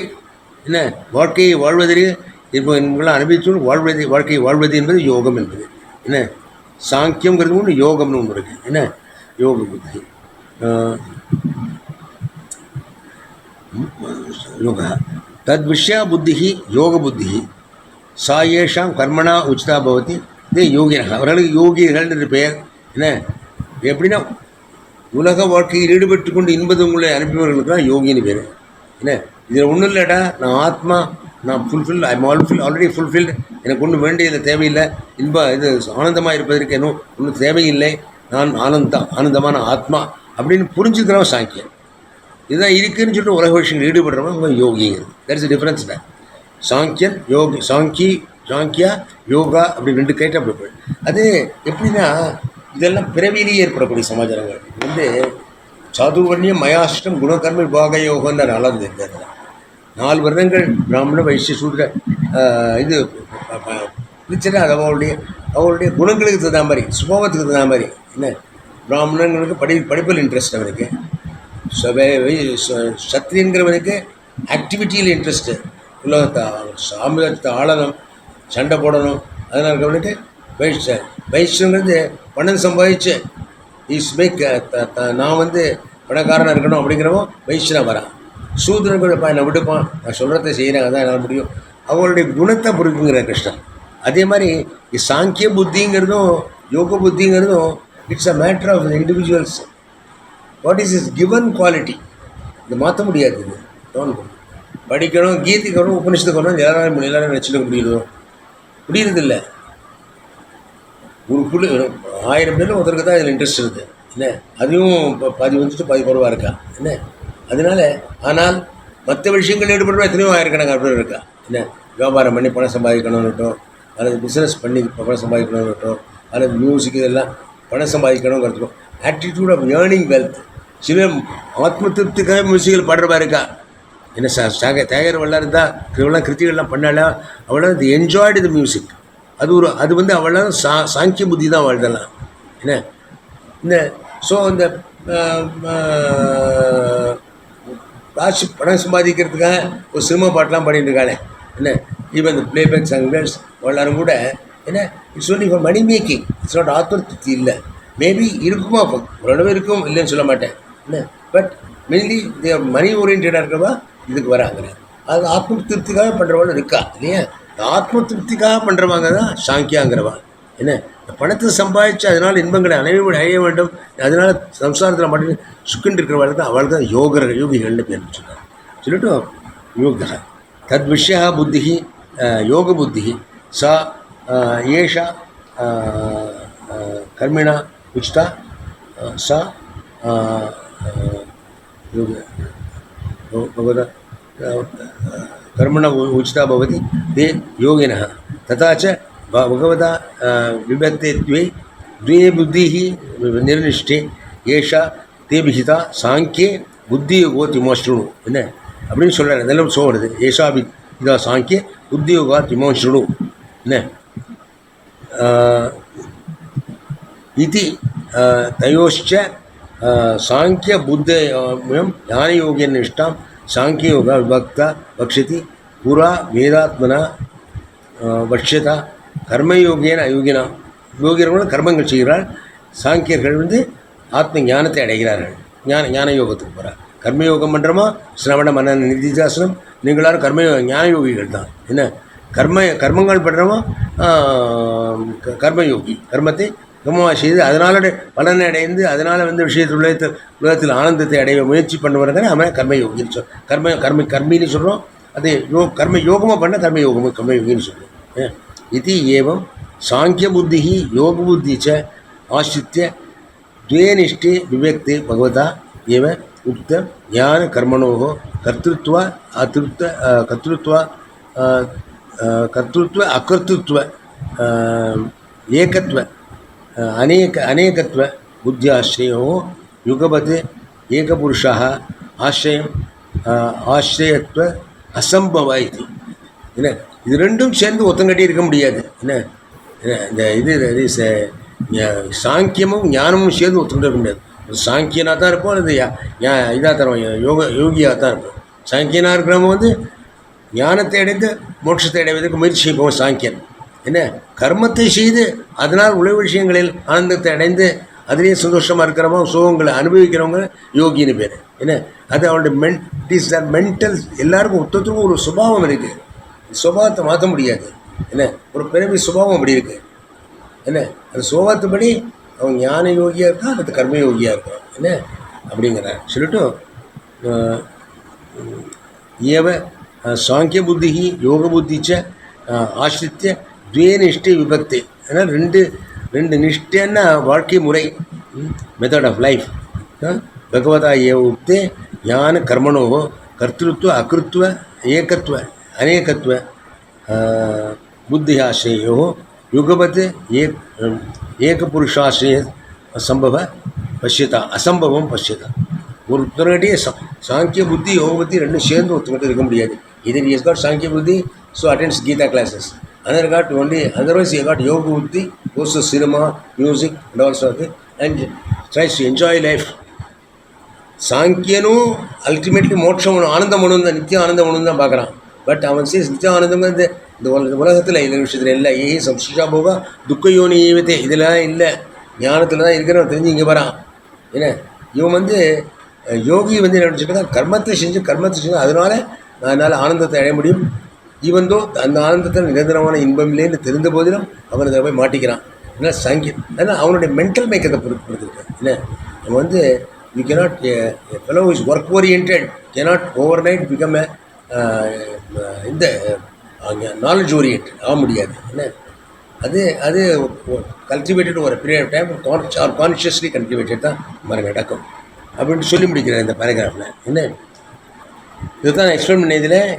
என்ன வாழ்க்கையை வாழ்வதற்கு இப்போ இவங்களாம் அனுபவிச்சு வாழ்க்கையை வாழ்வது என்பது யோகம் என்பது என்ன சாங்கியங்கிறது ஒன்று யோகம்னு ஒன்று இருக்குது என்ன யோக புத்தி யோக தத்விஷயா புத்தி யோக புத்தி சா ஏஷாம் கர்மணா உச்சிதா பவதி தே யோகினக அவர்களுக்கு யோகிகள் என்று பெயர் என்ன எப்படின்னா உலக வாழ்க்கையில் ஈடுபட்டு கொண்டு இன்பது உங்களை அனுப்பியவர்களுக்கு தான் யோகின்னு பேர் என்ன இதில் ஒன்றும் இல்லைடா நான் ஆத்மா நான் ஆல்ரெடி ஃபுல்ஃபில்டு எனக்கு ஒன்றும் வேண்டியதில் தேவையில்லை இது ஆனந்தமாக இருப்பதற்கு இன்னும் ஒன்றும் தேவையில்லை நான் ஆனந்தமான ஆத்மா அப்படின்னு புரிஞ்சுக்கிறவன் சாங்கியம் இதுதான் இருக்குதுன்னு சொல்லிட்டு உலக விஷயங்கள் ஈடுபடுறவன் யோகிங்கிறது தட்ஸ் டிஃப்ரென்ஸ் தான் சாங்கியன் சாங்கியா யோகா அப்படி ரெண்டு கைட்டு அப்படி அது எப்படின்னா இதெல்லாம் பிறவிலேயே ஏற்படக்கூடிய சமாச்சாரங்கள் சாதுவர்ணியம் மயாஷ்டம் குணகர்ம விபாக யோகம்னு அளந்து இருக்காது 4 வருடங்கள் பிராமண வைசிய சூத்திர இது பிரிச்சது அது அவருடைய குணங்களுக்கு தகுந்த மாதிரி சுபாவத்துக்கு தகுந்த மாதிரி என்ன பிராமணங்களுக்கு படிப்பில் இன்ட்ரெஸ்ட் அவனுக்கு சத்திரியங்கிறவனுக்கு ஆக்டிவிட்டியில் இன்ட்ரெஸ்ட்டு உலகத்தை சாமியத்தை ஆளணும் சண்டை போடணும் அதனால் இருக்கிறவனுக்கு வைஷ்யங்கிறது பணம் சம்பாதிச்சு நான் பணக்காரனாக இருக்கணும் அப்படிங்கிறவன் வைஷ்யனாக வரான் சூத்திரன் என்னை விடுப்பான் நான் சொல்கிறத செய்கிறேன் அதான் என்னால் முடியும் அவங்களுடைய குணத்தை பொறுக்குங்கிற கிருஷ்ணன் அதே மாதிரி சாங்கிய புத்திங்கிறதும் யோக புத்திங்கிறதும் it's a matter of individuals what is is given quality இது மாற்ற முடியாது இது படிக்கணும் கீதைக்கணும் உபனிஷத்துக்கணும் எல்லாரும் நினச்சிட்டு முடியறதில்லை ஒரு 1000 பேர் ஒருத்தருக்கு தான் இதில் இன்ட்ரெஸ்ட் இருக்குது என்ன அதுவும் பாதி வந்துட்டு பாதி குறைவாக இருக்கா என்ன அதனால் ஆனால் மற்ற விஷயங்கள் ஈடுபடுறோம் எத்தனையோ ஆயிரக்கணக்கான பேர் இருக்கா என்ன வியாபாரம் பண்ணி பணம் சம்பாதிக்கணும்னுட்டோம் அல்லது பிஸ்னஸ் பண்ணி பணம் சம்பாதிக்கணும்னுட்டோம் அல்லது மியூசிக் இதெல்லாம் பணம் சம்பாதிக்கணுங்கிறதுக்கும் ஆட்டிடியூட் ஆஃப் ஏர்னிங் வெல்த் சில ஆத்ம திருப்திக்காக மியூசிக்கில் பாடுறவா இருக்கா என்ன தேகர் வல்லார் இருந்தால் இவெல்லாம் கிருத்திகள்லாம் பண்ணாலாம் அவளாம் இது என்ஜாய்டு த மியூசிக் அது அவளாம் சாங்கிய புத்தி தான் வாழ்தலாம் என்ன இந்த ஸோ இந்த காசு பணம் சம்பாதிக்கிறதுக்காக ஒரு சினிமா பாட்டெலாம் பாடிட்டு இருக்காளே என்ன ஈவன் இந்த பிளேபேக் சங்கர்ஸ் எல்லாரும் கூட என்ன it's only for money making it's not ஆத்ம திருப்தி இல்லை மேபி இருக்குமா ஓரளவு இருக்கும் இல்லைன்னு சொல்ல மாட்டேன் என்ன பட் மெயின்லி தேர் மணி ஓரியன்டாக இருக்கிறவா இதுக்கு வராங்க அது ஆத்ம திருப்திக்காக பண்ணுறவங்க இருக்கா இல்லையா ஆத்ம திருப்திக்காக பண்ணுறவங்க தான் சாங்கியாங்கிறவா என்ன பணத்தை சம்பாதிச்சு அதனால் இன்பங்களை அடைய வேண்டும் அதனால் சம்சாரத்தில் மட்டும் சுக்கின்னு இருக்கிறவர்கள் தான் அவள் தான் யோகிகள்னு பேர் வச்சுருக்காங்க சொல்லிட்டு யோக தத் விஷய புத்தி யோக புத்தி சா ஏஷா கர்மிணா உச்சிதா சா कर्मण उचिता भवति ते योगिनः तथा च भगवता विभक्ते द्वे बुद्धिः निर्निष्ठे एषा ते विहिता साङ्ख्ये बुद्धियोगो तिमोशृणु என்ன அப்படின்னு சொல்கிறார் அதெல்லாம் சொல்கிறது ஏஷா இதா சாங்கிய புத்தியோகா திமோஷணு என்ன இது தயோश्च சாங்கிய புத்தியம் ஞானயோகிய நிஷ்டாம் சாங்கியோக விபக்தா வக்ஷதி புரா வேதாத்மனா வக்ஷதா கர்மயோகியன அயோகினா யோகியர்களும் கர்மங்கள் செய்கிறாள் சாங்கியர்கள் ஆத்ம ஞானத்தை அடைகிறார்கள் ஞான யோகத்துக்கு போகிறார் கர்மயோகம் பண்ணுறோமா சிரவண மன நிதிசாசனம் நீங்களாரும் ஞான யோகிகள் தான் என்ன கர்மங்கள் பண்ணுறோமா கர்மயோகி கர்மத்தை கர்மமாக செய்து அதனால் பலனை அடைந்து அதனால் உலகத்தில் ஆனந்தத்தை அடைய முயற்சி பண்ணுவாங்க அவன் கர்மயோகின்னு கர்மின்னு சொல்கிறோம் அது கர்ம யோகமாக பண்ண கர்மயோகின்னு சொல்கிறோம் இது ஏவம் சாங்கிய புத்தி யோக புத்தி ச आश्रित्य द्वे निष्ठे विभक्ते भगवता एव उक्त ज्ञान कर्मणोः कर्तृत्व अकर्तृत्व एकत्व अनेकत्व बुद्ध्याश्रयोः युगपत् एकपुरुषः ஆசிரியத்துவ அசம்பவ இது என்ன, இது ரெண்டும் சேர்ந்து ஒத்தங்கட்டி இருக்க முடியாது. என்ன இந்த இது சாங்கியமும் ஞானமும் சேர்ந்து ஒத்துக்கிட்டு இருக்க முடியாது. சாங்கியனாக தான் இருப்போம், அது இதாக தருவோம், யோகியாக தான் இருப்போம். சாங்கியனாக இருக்கிறவங்க ஞானத்தை அடைந்து மோட்சத்தை அடைவதற்கு முயற்சி செய்வோம் சாங்கியன். என்ன, கர்மத்தை செய்து அதனால் உலக விஷயங்களில் ஆனந்தத்தை அடைந்து அதிலேயே சந்தோஷமாக இருக்கிறவங்க சுகங்களை அனுபவிக்கிறவங்க யோகின்னு பேர். என்ன, அது அவனுடைய மென்டல் எல்லாருக்கும் ஒருத்தருக்கும் ஒரு சுபாவம் இருக்குது. சுபாவத்தை மாற்ற முடியாது. என்ன, ஒரு பிறவி சுபாவம் அப்படி இருக்குது. என்ன, அந்த சுபாவத்துப்படி அவன் ஞான யோகியாக இருக்கான், அது கர்ம யோகியாக இருக்கான். என்ன அப்படிங்கிறார் சொல்லிட்டு ஏவ சாங்கிய புத்தி யோக புத்திச்ச ஆசிரித்திய துவே நிஷ்டை விபக்தி. ஏன்னா ரெண்டு நிஷ்டைன்னா வாழ்க்கை முறை, மெத்தட் ஆஃப் லைஃப். பகவதா ஏவ உக்தே ஞான கர்மணோ கர்த்திருத்வ அகிருத்வ ஏகத்வ அநேகத்வ புத்தி ஆசிரியோ யுகபத் ஏகபுருஷாசிரிய அசம்பவம் பசியதா. ஒரு ஒருத்தருடைய சாங்கிய புத்தி யோக புத்தி ரெண்டும் சேர்ந்து ஒருத்தர்கிட்ட இருக்க முடியாது. Either he has got Sankhya Buddhi, so attends Gita classes. Another got only, otherwise he got Yoga Buddhi, goes to cinema, music and all sort of things, and tries to enjoy life. சாங்கியனும் அல்டிமேட்லி மோட்சம் ஆனந்தம் ஒன்று தான், நித்திய ஆனந்தம் ஒன்று தான் பார்க்குறான். பட் அவன் சேஸ் நித்திய ஆனந்தம் இந்த உலகத்தில் இந்த விஷயத்தில் இல்லை. ஏ சம்ஷா போகா துக்க யோனி ஈவத்தே இதெல்லாம் இல்லை, ஞானத்தில் தான் இருக்கிறவன் தெரிஞ்சு இங்கே வரான். என்ன, இவன் யோகி என்ன நினச்சிட்டு கர்மத்தை செஞ்சு அதனால் ஆனந்தத்தை அடைய முடியும். ஈவந்தோ அந்த ஆனந்தத்தில் நிரந்தரமான இன்பம் இல்லைன்னு தெரிந்த போதிலும் அவன் அதை போய் மாட்டிக்கிறான். ஏன்னா சாங்கியம், ஏன்னா அவனுடைய மென்டல் மேக்கத்தை பொறுத்துருக்கான். என்ன, அவன் you cannot, a fellow who is work oriented cannot overnight become இந்த knowledge oriented ஆக முடியாது. என்ன, அது கல்டிவேட்டட் ஒரு period of time or consciously cultivated தான் மாதிரி நடக்கும் அப்படின்ட்டு சொல்லி முடிக்கிறேன் இந்த பேராகிராஃபில். என்ன, இதுதான் எக்ஸ்பிளைன் பண்ண.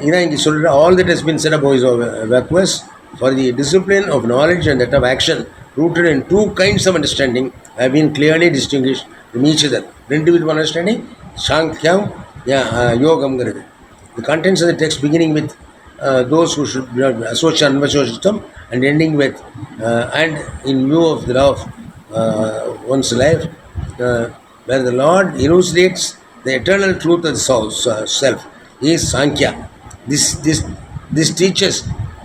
இதான் இங்கே சொல்கிற all that has been set up is வேக்வஸ் for the discipline of knowledge and that of action rooted in two kinds of understanding have been clearly distinguished from each other. ரெண்டு விதமான அண்டர்ஸ்டாண்டிங் சாங்கியம் யோகம்ங்கிறது. The contents of the text beginning with those who should associate and unvasociatum and ending with and in view of the law of one's life where the Lord elucidates the eternal truth of the self is Sankhya. This teaches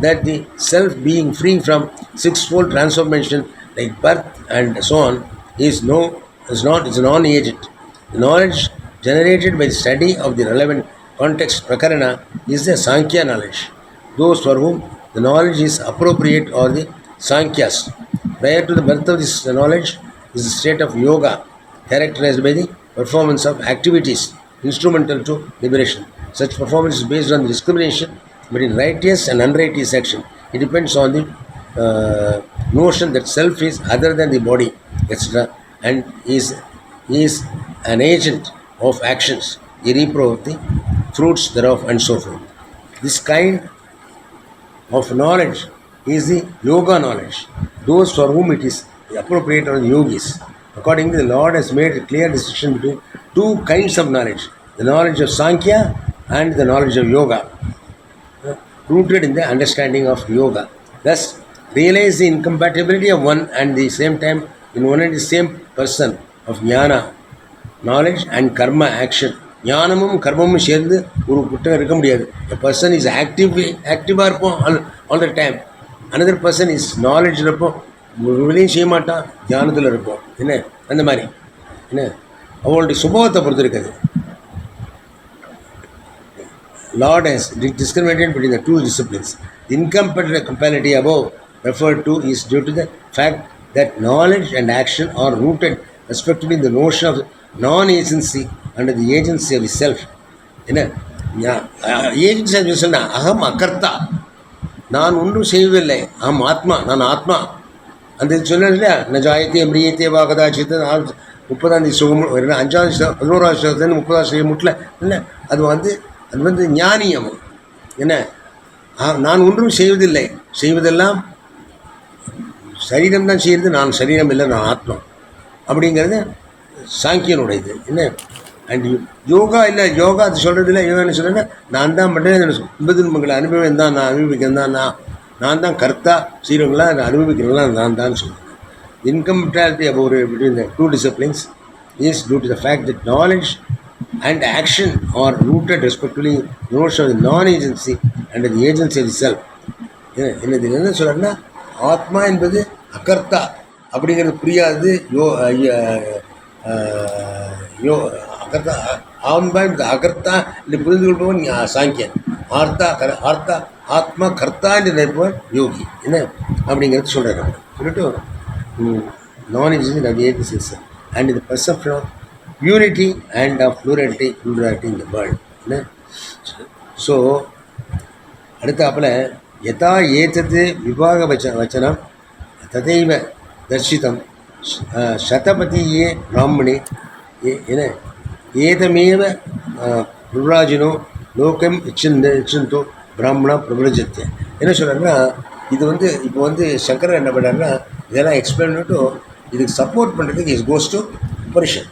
that the self being free from sixfold transformation like birth and so on is non-agent. The knowledge generated by the study of the relevant context prakarana is the Sankhya knowledge. Those for whom the knowledge is appropriate are the Sankhyas. Prior to the birth of this knowledge is the state of yoga characterized by the performance of activities instrumental to liberation. Such performance is based on the discrimination between righteous and unrighteous action. It depends on the notion that self is other than the body, etc., and is an agent of actions, the reaper of the fruits thereof, and so forth. This kind of knowledge is the yoga knowledge. Those for whom it is appropriate are the yogis. Accordingly, the Lord has made a clear distinction between two kinds of knowledge: the knowledge of Sankhya and the knowledge of yoga, rooted in the understanding of yoga. Thus, realize the incompatibility of one and the same time in one and the same person of jnana, knowledge, and karma, action. ஞானமும் கர்மமும் சேர்ந்து ஒரு குற்றம் இருக்க முடியாது. A person is ஆக்டிவாக இருப்போம் all the time. Another person is knowledge இருப்போம், வெளியும் செய்ய மாட்டான், ஞானத்தில் இருப்போம். என்ன, அந்த மாதிரி என்ன அவங்களுடைய சுபாவத்தை பொறுத்து இருக்காது. Lord has discriminated between the two disciplines. The incompatibility above referred to is due to the fact that knowledge and action are rooted respectively in the notion of non-agency and the agency of the self. என்ன, ஏஜென்சி சொன்னால் அகம் அகர்த்தா, நான் ஒன்றும் செய்யவில்லை, அகம் ஆத்மா, நான் ஆத்மா. அந்த சொன்னது இல்லையா, ந ஜாயத்தே மிரியத்தே வா கதாச்சித் 30ஆம் ஸ்லோகம் 5வது 11வது ஸ்லோகத்துலேருந்து 30வது ஸ்லோகம் முட்டில் இல்லை, அது வந்து ஞானியம். என்ன, நான் ஒன்றும் செய்வதில்லை, செய்வதெல்லாம் சரீரம் தான் செய்கிறது, நான் சரீரம் இல்லை, நான் ஆத்மா அப்படிங்கிறது சாங்கியனுடைய இது. என்ன, அண்ட் யோகா இல்லை, யோகா அது சொல்கிறது இல்லை. யோகா என்ன சொல்கிறேன்னா, நான் தான் பண்ணுறேன், இன்பதுன்பங்களை அனுபவம் தான், நான் அனுபவிக்கிறேன் தான், நான் தான் கர்த்தா, செய்கிறவங்களாம் அதை அனுபவிக்கிறவங்களாம் நான் தான் சொல்கிறேன். Incompatibility about between the two disciplines is due to the fact that knowledge and action are rooted respectively in the notion of the non-agency and the agency of the self. என்னது என்ன சொல்கிறேன்னா, ஆத்மா என்பது அகர்த்தா அப்படிங்கிறது புரியாது. அகர்த்தா ஆத்மா என்பது அகர்த்தா என்று புரிந்து கொள்பவன் சாங்கியன். ஆர்த்தா ஆத்மா கர்த்தா என்று நினைப்பவன் யோகி. என்ன அப்படிங்கிறது சொல்கிறார். சொல்லிட்டு knowledge is the agency and the perception of unity and of plurality in the world. So அடுத்தாப்புல யதா ஏதத் விபாக வச்சனம் ததைவ தர்ஷிதம் சதபதியே பிராமணே என ஏதமேவ புராஜினோ லோகம் இச்சந்தோ பிராமணா பிரபலஜத்திய. என்ன சொல்கிறாருன்னா, இது வந்து இப்போ வந்து சங்கரர் என்ன பண்ணாருன்னா, இதெல்லாம் எக்ஸ்பிளைன் பண்ணிட்டு இதுக்கு சப்போர்ட் பண்ணுறதுக்கு is goes to Upanishad.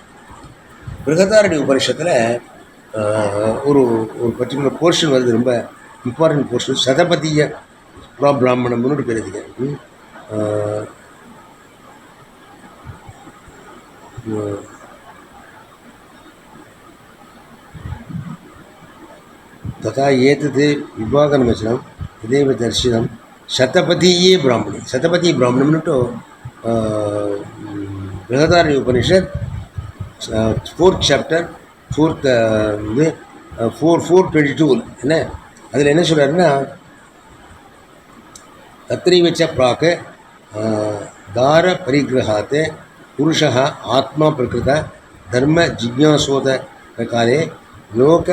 Brihadaranya உபனிஷத்தில் ஒரு பர்டிகுலர் போர்ஷன் வருது, ரொம்ப இம்பார்ட்டன்ட் போர்ஷன். சதபதிய பிராமணம்னு பேர் இதுக்கு. ததா ஏதத் விபாகன வச்சனம் ததேவ தர்ஷிதம் சதபதியே பிராமணி. சதபதி பிராமணம்னுட்டு பிருகதாரண்ய உபனிஷத் 4th சாப்டர் 422. என்ன அதில் என்ன சொல்கிறாருன்னா, தத்ரைவச்ச பிராக் தார பரிகிரகாத் புருஷः ஆத்மா பிரகிருத தர்ம ஜிக்ஞாசோத காலே லோக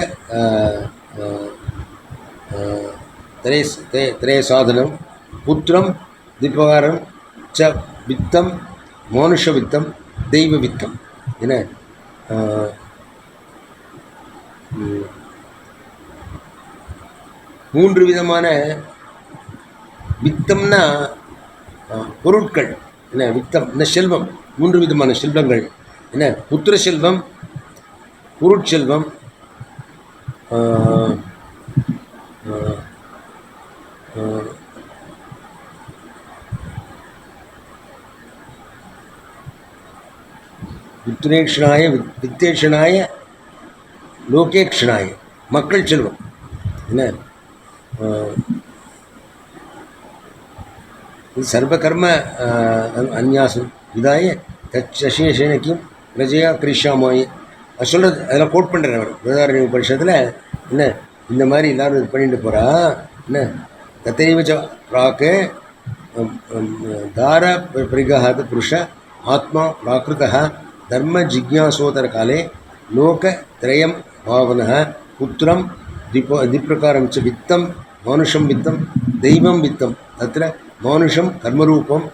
த்ரய சாதனம் புத்திரம் திபகாரம் ச வித்தம் மானுஷ வித்தம் தெய்வ வித்தம். என்ன 3 விதமான வித்தம்னா பொருட்கள். என்ன வித்தம், என்ன செல்வம், 3 விதமான செல்வங்கள். என்ன புத்திர செல்வம், பொருட்செல்வம், புத்திரேக்ஷனாய வித்தேஷனாய லோகேக்ஷனாய மக்கள் செல்வம். என்ன சர்வகர்ம அந்நியாசம் விதாய தச்சேஷேனக்கியம் பிரஜையா கிரிஷாமாயி அது சொல்கிறது. அதெல்லாம் கோட் பண்ணுறேன் அவர் பிருகதாரண்ய உபனிஷத்தில். என்ன இந்த மாதிரி எல்லோரும் இது பண்ணிட்டு போகிறா. என்ன தத்தைவச்ச பிராக் தார பரிகாத் புருஷ ஆத்மா பிராகிருதः தர்ம ஜிக்ஞாசோதர காலே லோக திரயம் பாவனः புத்திரம் திப்பிரகாரம் ச வித்தம் மானுஷம் வித்தம் தெய்வம் வித்தம். தத்திர மானுஷம் கர்மரூபம்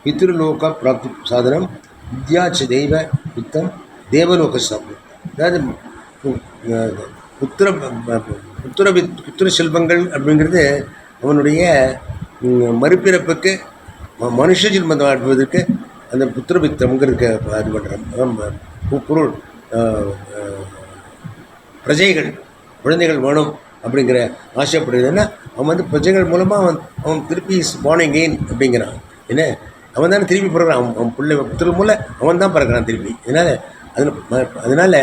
பித்ருலோக பிராப்தி சாதனம் வித்யா ச தெய்வ வித்தம் தேவலோக சாதனம். அதாவது புத்திர செல்வங்கள் அப்படிங்கிறது அவனுடைய மறுபிறப்புக்கு மனுஷ ஜென்மம் வாழ்வதற்கு அந்த புத்திர வித்தம்ங்கிறதுக்கு இது பண்ணுறான். பொருள் பிரஜைகள் குழந்தைகள் வேணும் அப்படிங்கிற ஆசைப்படுறதுன்னா அவன் வந்து பிரஜைகள் மூலமாக அவன் திருப்பி born again அப்படிங்கிறான். என்ன அவன் தானே திருப்பி பிறகுறான். அவன் பிள்ளை புத்திர மூலம் அவன் தான் பிறக்கிறான் திருப்பி. அதனால்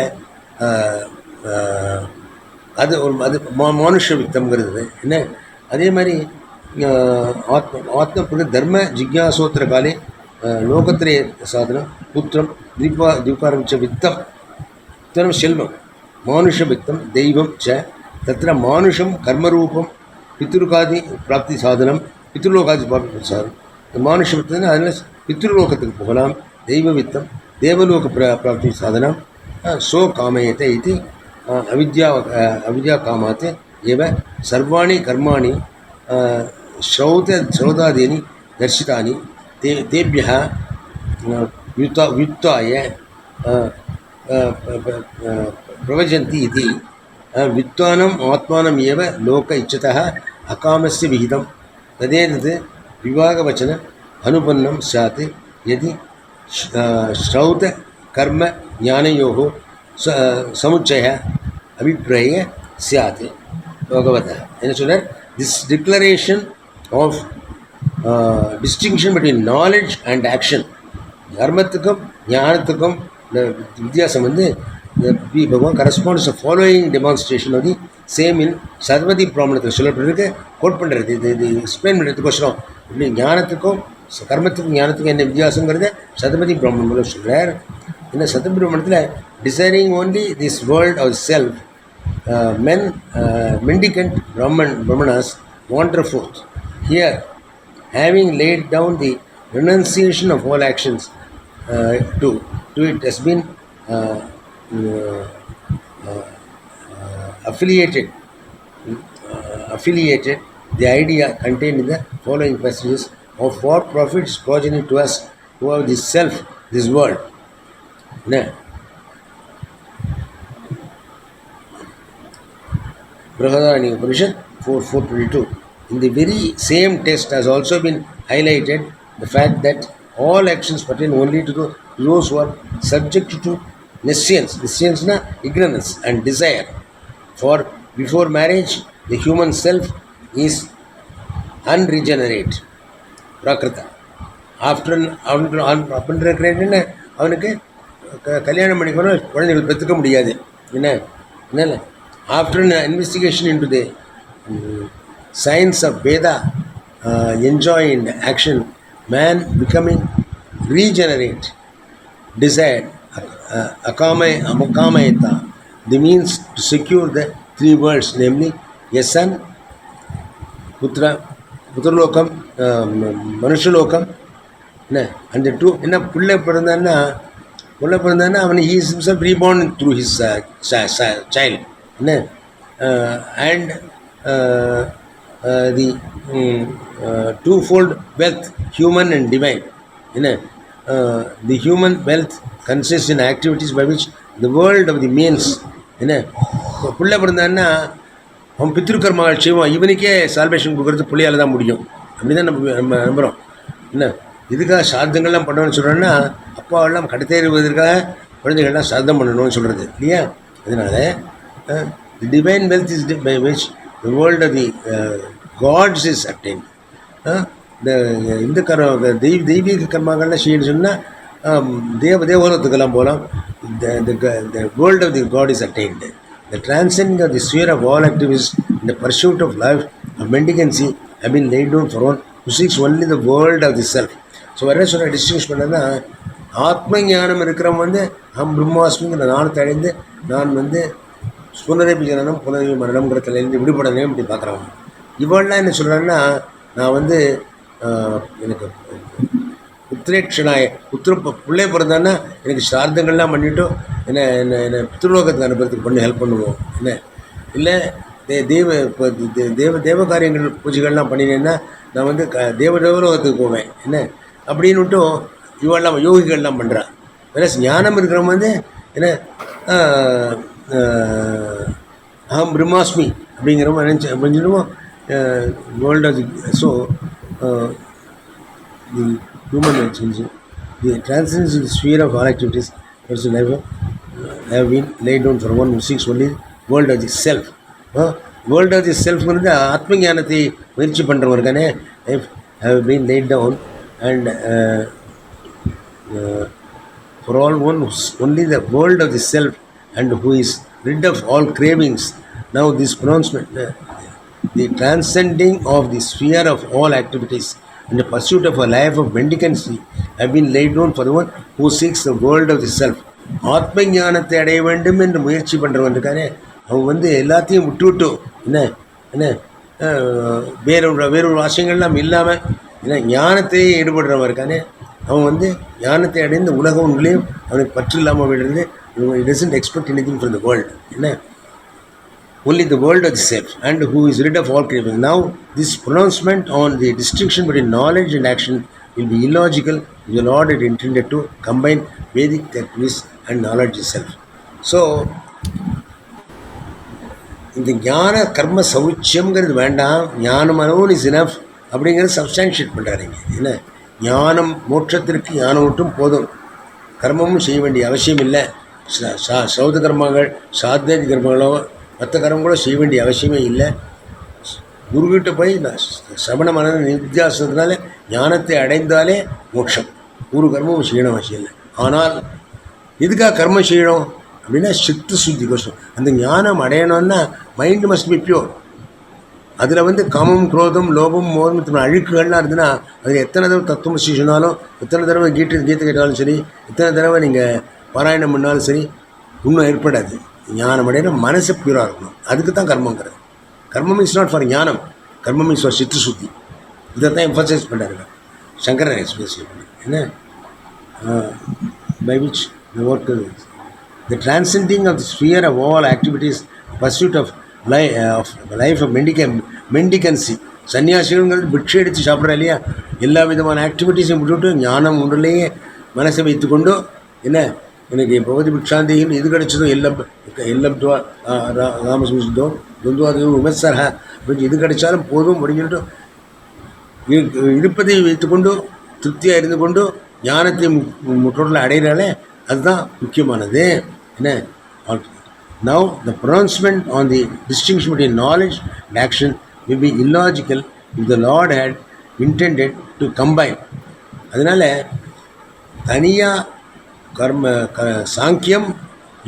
அது மானுஷ வித்தம்ங்கிறது. என்ன அதே மாதிரி ஆத்ம தர்ம ஜிக்ஞாசோத்திர காலே லோகத்திரய சாதனம் புத்திரம் தீபாரம் ச வித்தம் புத்திரம் செல்வம் மானுஷ வித்தம் தெய்வம் ச தத்திர மானுஷம் கர்மரூபம் பித்ருகாதி பிராப்தி சாதனம் பித்ருலோகாதி பிராப்தி சாதனம். மானுஷ வித்தம்னா அதில் பித்ருலோகத்துக்கு போகலாம். தெய்வ வித்தம் தேவலோக பிராப்தி சாதனம். சோ காமயத்தை இது அவித்யா காமாத் एव सर्वाणि कर्माणि श्रौतादीनि दर्शितानि तेभ्यः व्युत्थाय प्रवजन्ति इति वित्त्वानम् आत्मानम् एव लोक इच्छतः अकामस्य विहितं तदेतत् विभागवचन अनुपन्नं स्यात् यदि श्रौतकर्म ज्ञानयोः समुच्चयः अभिप्राय स्यात् भगवतः என்ன சொல்றார் this declaration of distinction between knowledge and action கர்மத்துக்கும் ஞானத்துக்கும் வித்தியாசம் வந்து பகவான் corresponds to following demonstration of the same in சர்வதி பிராமணத்தில் சொல்லப்பட்டிருக்கு கோட் பண்ணுறது இது எக்ஸ்பிளைன் பண்ணுறதுக்கோசரம் இப்படி ஞானத்துக்கும் கர்மத்துக்கும் ஞானத்துக்கும் என்ன வித்தியாசங்கிறத சதபதி பிராமணம் சொல்கிறார். இந்த சதபதி பிராமணத்தில் desiring only this world or self mendicant brahmanas wander forth. Here, having laid down the renunciation of all actions to it has been affiliated the idea contained in the following passages of what profits progeny to us who have this self, this world. Brihadaranyaka Upanishad 4.4.22. In the very same text has also been highlighted the fact that all actions pertain only to those who are subject to nescience. Nescience na ignorance and desire. For before marriage, the human self is unregenerate. Prakrita. After அவனுக்கு கல்யாணம் பண்ணிக்கணும் குழந்தைகள் பெற்றுக்க முடியாது. என்ன after an investigation into the science of Veda enjoined action, man becoming regenerate, desired, akamayata, the means to secure the three worlds, namely a son, putralokam, manushalokam, and the two. என்ன புள்ள பிறந்தான்னா அவன் he is himself reborn through his child. And the twofold wealth, human and divine. The human wealth consists in activities by which the world of the means. புள்ள பிறந்தான்னா அவன் பித்ருக்கர்மாக்கள் செய்வான். இவனுக்கே சால்வேஷன் கொடுக்குறது புள்ளையால் தான் முடியும். அப்படி தான் நம்ம நம்புகிறோம். இதுக்காக சார்த்தங்கள்லாம் பண்ணணும்னு சொல்கிறோன்னா அப்பாவெல்லாம் கடத்தேறுவதற்காக குழந்தைகள்லாம் சார்த்தம் பண்ணணும்னு சொல்கிறது இல்லையா? அதனால் the divine wealth is by which the world of the gods is attained. இந்த தெய்வீக கர்மாக்கள்லாம் செய்யணும்னு சொன்னால் தேவலோகத்துக்கெல்லாம் போகலாம். the world of the god is attained. The transcending of the sphere of all activities in the pursuit of life of mendicancy have been laid down for one who seeks only the world of the self. So வர சொல்ல டிஸ்டிங்ஷ் பண்ணனா ஆத்ம ஞானம் இருக்கிறவங்க வந்து பிரம்மாஸ்மிங்கிற நானத்தை அடைந்து நான் வந்து புனரபி ஜனனம் புனரபி மரணம்ங்கிற தலையிலேருந்து விடுபடணும் இப்படி பார்க்குறவங்க. இவள்லாம் என்ன சொல்கிறாங்கன்னா நான் வந்து எனக்கு புத்திரேட்சனாய பிள்ளை பிறந்தான்னா எனக்கு சார்த்தங்கள்லாம் பண்ணிவிட்டோம் என்னை பித்ருலோகத்துக்கு அனுப்புறதுக்கு பண்ணி ஹெல்ப் பண்ணுவோம். இல்லை தேவ காரியங்கள் பூஜைகள்லாம் பண்ணினேன்னா நான் வந்து தேவலோகத்துக்கு போவேன் அப்படின்னுட்டும் இவெல்லாம் யோகிகள்லாம் பண்ணுறான். வேற ஞானம் இருக்கிறவங்க வந்து பிரம்மாஸ்மி அப்படிங்கிறவங்க அப்படின்னு சொல்லுவோம். World of the so the human the transcends the sphere of all activities personal life have been laid down for one who seeks only world of the self. World of the செல்ஃப்ங்கிறது ஆத்ம ஞானத்தை முயற்சி பண்ணுறவருக்கானே have been laid down and for all one only the world of the self and who is rid of all cravings. Now this pronouncement, the transcending of the sphere of all activities in the pursuit of a life of mendicancy have been laid down for the one who seeks the world of the self. ஆத்ம ஞானத்தை அடைய வேண்டும் என்று முயற்சி பண்ணுறவனுக்கானே அவன் வந்து எல்லாத்தையும் விட்டு வேறொரு ஆசைகள்லாம் இல்லாமல் ஞானத்தையே ஈடுபடுறவன் இருக்கானே அவன் வந்து ஞானத்தை அடைந்த உலகம் ஒன்றிலையும் அவனுக்கு பற்று இல்லாமல் விடுறது. He doesn't expect anything from the world. Only the world of the self and who is rid of all craving. Now this pronouncement on the distinction between knowledge and action will be illogical if the Lord had intended to combine Vedic techniques and knowledge itself. So, இந்த ஞான கர்ம சௌச்சியம்ங்கிறது வேண்டாம், ஞானம் அலோன் இஸ் இனஃப் அப்படிங்கிறது சப்ஸ்டான்ஷியேட் பண்ணுறாருங்க. என்ன ஞானம், மோட்சத்திற்கு ஞானம் மட்டும் போதும், கர்மமும் செய்ய வேண்டிய அவசியம் இல்லை. சௌத கர்மங்கள், சாத்வேதி கர்மங்களோ மற்ற கர்மங்களோ செய்ய வேண்டிய அவசியமே இல்லை. குருக்கிட்ட போய் சமண மன நித்தியாசத்தினால ஞானத்தை அடைந்தாலே மோட்சம். ஒரு கர்மமும் செய்யணும் அவசியம் இல்லை. ஆனால் எதுக்காக கர்மம் செய்யணும் அப்படின்னா சித்த சுத்தி கோஷம். அந்த ஞானம் அடையணும்னா மைண்டு மஸ்ட் பி பியூர். அதில் வந்து காமம், குரோதம், லோபம், மோதம் அழுக்குகள்லாம் இருந்துன்னா அதில் எத்தனை தடவை தத்துவமசி சொன்னாலும், எத்தனை தடவை கீதை கேட்டாலும் சரி, எத்தனை தடவை நீங்கள் பாராயணம் பண்ணாலும் சரி, இன்னும் ஏற்படாது. ஞானம் அடையிற மனசு பியூராக இருக்கணும். அதுக்கு தான் கர்மங்கிறது. கர்மம் இஸ் நாட் ஃபார் ஞானம், கர்மம் இஸ் ஃபார் சித்து சுத்தி. இதை தான் எம்ஃபசைஸ் பண்ணுறாரு சங்கரன் எக்ஸ்பிரஸ் பண்ணி. என்ன by which the work the transcending of the sphere of all activities, pursuit of life of mendicancy. சன்னியாசிகள்ங்கிறது பிக்ஷை எடுத்து சாப்பிட்றா இல்லையா, எல்லா விதமான ஆக்டிவிட்டீஸையும் விட்டுவிட்டு ஞானம் ஒன்றிலேயே மனசை வைத்துக்கொண்டு, என்ன எனக்கு பகவதி பிக்ஷாந்தின்னு இது கிடைச்சதோ எல்லாம் ராமசுந்தோ துந்துவாது விமர்சரா அப்படின்னு இது கிடைச்சாலும் போதும் அப்படின்னு இருப்பதை வைத்துக்கொண்டு திருப்தியாக இருந்து கொண்டு ஞானத்தை முற்றோட்டில் அடைகிறாலே அதுதான் முக்கியமானது. என்ன now the pronouncement on the distinction between knowledge and action may be illogical if the Lord had intended to combine. அதனால் தனியாக சாங்கியம்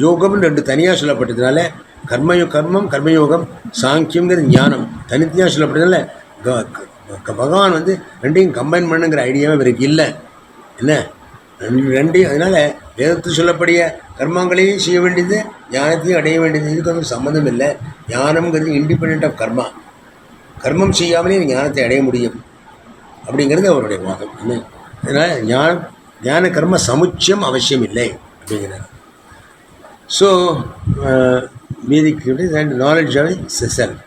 யோகம்னு ரெண்டு தனியாக சொல்லப்பட்டதுனால கர்மம் கர்மயோகம் சாங்கியம்ங்கிறது ஞானம் தனித்தனியாக சொல்லப்பட்டதுனால பகவான் வந்து ரெண்டையும் கம்பைன் பண்ணுங்கிற ஐடியாவே இவருக்கு இல்லை. என்ன ரெண்டையும் அதனால் வேதத்தில் சொல்லப்படிய கர்மங்களையும் செய்ய வேண்டியது, ஞானத்தையும் அடைய வேண்டியது. இதுக்கு வந்து சம்மந்தம் இல்லை. ஞானம்ங்கிறது இண்டிபெண்ட் ஆஃப் கர்மா. கர்மம் செய்யாமலே ஞானத்தை அடைய முடியும் அப்படிங்கிறது அவருடைய வாதம். என்ன அதனால் ஞான கர்ம சமுச்சயம் அவசியம் இல்லை அப்படிங்கிறார். ஸோ மீதிக்கு நாலேஜ் ஆஃப் செல்ஃப்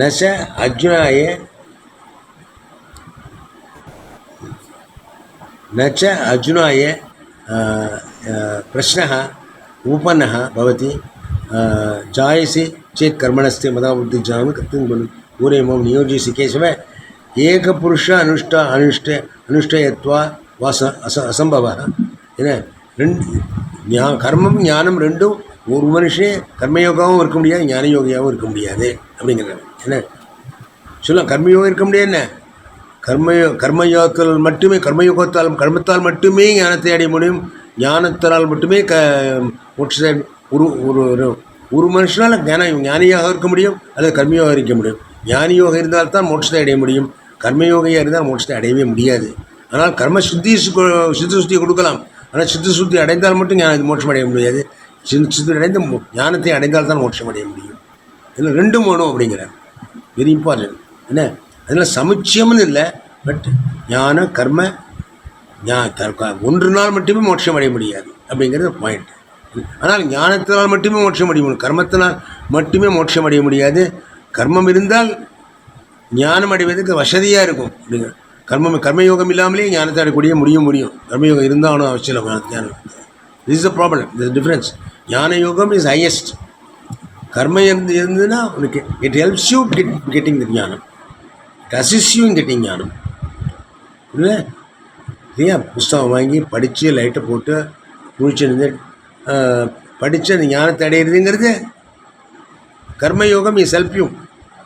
நச அர்ஜுனாய न च अर्जुनाय प्रश्नः उपपन्नः भवति जायसि चेत् कर्मणस्ते मदा बुद्धिज्ञानं कर्तुं पूरे मां नियोजयसि केशव एकपुरुष अनुष्ठयत्वा वा असम्भवः. என்ன ரெண்டு கர்மம் ஞானம் ரெண்டும் ஒரு மனுஷன் கர்மயோகாவும் இருக்க முடியாது, ஞான யோகியாகவும் இருக்க முடியாது அப்படிங்கிறாங்க. என்ன சொல்லலாம், கர்மயோகம் இருக்க முடியாது. என்ன கர்மயோகத்தால் மட்டுமே கர்மத்தால் மட்டுமே ஞானத்தை அடைய முடியும், ஞானத்தால் மட்டுமே மோட்சத்தை ஒரு மனுஷனால் ஞானியாக இருக்க முடியும் அல்லது கர்மயோகம் இருக்க முடியும். ஞானியோகம் இருந்தால்தான் மோட்சத்தை அடைய முடியும், கர்மயோகியாக இருந்தால் மோட்சத்தை அடையவே முடியாது. ஆனால் சித்த சுத்தியை கொடுக்கலாம், ஆனால் சித்த சுத்தி அடைந்தால் மட்டும் மோட்சம் அடைய முடியாது. சித்தி அடைந்த ஞானத்தை அடைந்தால் தான் மோட்சம் அடைய முடியும். இதில் ரெண்டும் வேணும் அப்படிங்கிறார். Very important. என்ன அதனால் சமுச்சயம்னு இல்லை, பட் ஞான கர்ம ஒன்று நாள் மட்டுமே மோட்சம் அடைய முடியாது அப்படிங்கிறது பாயிண்ட். ஆனால் ஞானத்தினால் மட்டுமே மோட்சம் அடைய முடியும், கர்மத்தினால் மட்டுமே மோட்சம் அடைய முடியாது. கர்மம் இருந்தால் ஞானம் அடைவதற்கு வசதியாக இருக்கும் அப்படிங்கிற கர்மயோகம் இல்லாமலே ஞானத்தை அடையக்கூடிய முடியும். கர்மயோகம் இருந்தாலும் அவசியம் ஞானம். This is the problem, this difference. Jnana yogam is highest. கர்ம இருந்ததுன்னா உனக்கு it helps you getting the jnanam, it assists you in getting jnanam. இல்லை இல்லையா, புஸ்தகம் வாங்கி படித்து லைட்டை போட்டு குளிச்சிருந்து படித்து அந்த ஞானத்தை அடையிறதுங்கிறது கர்மயோகம் இஸ் ஹெல்ப் யூ.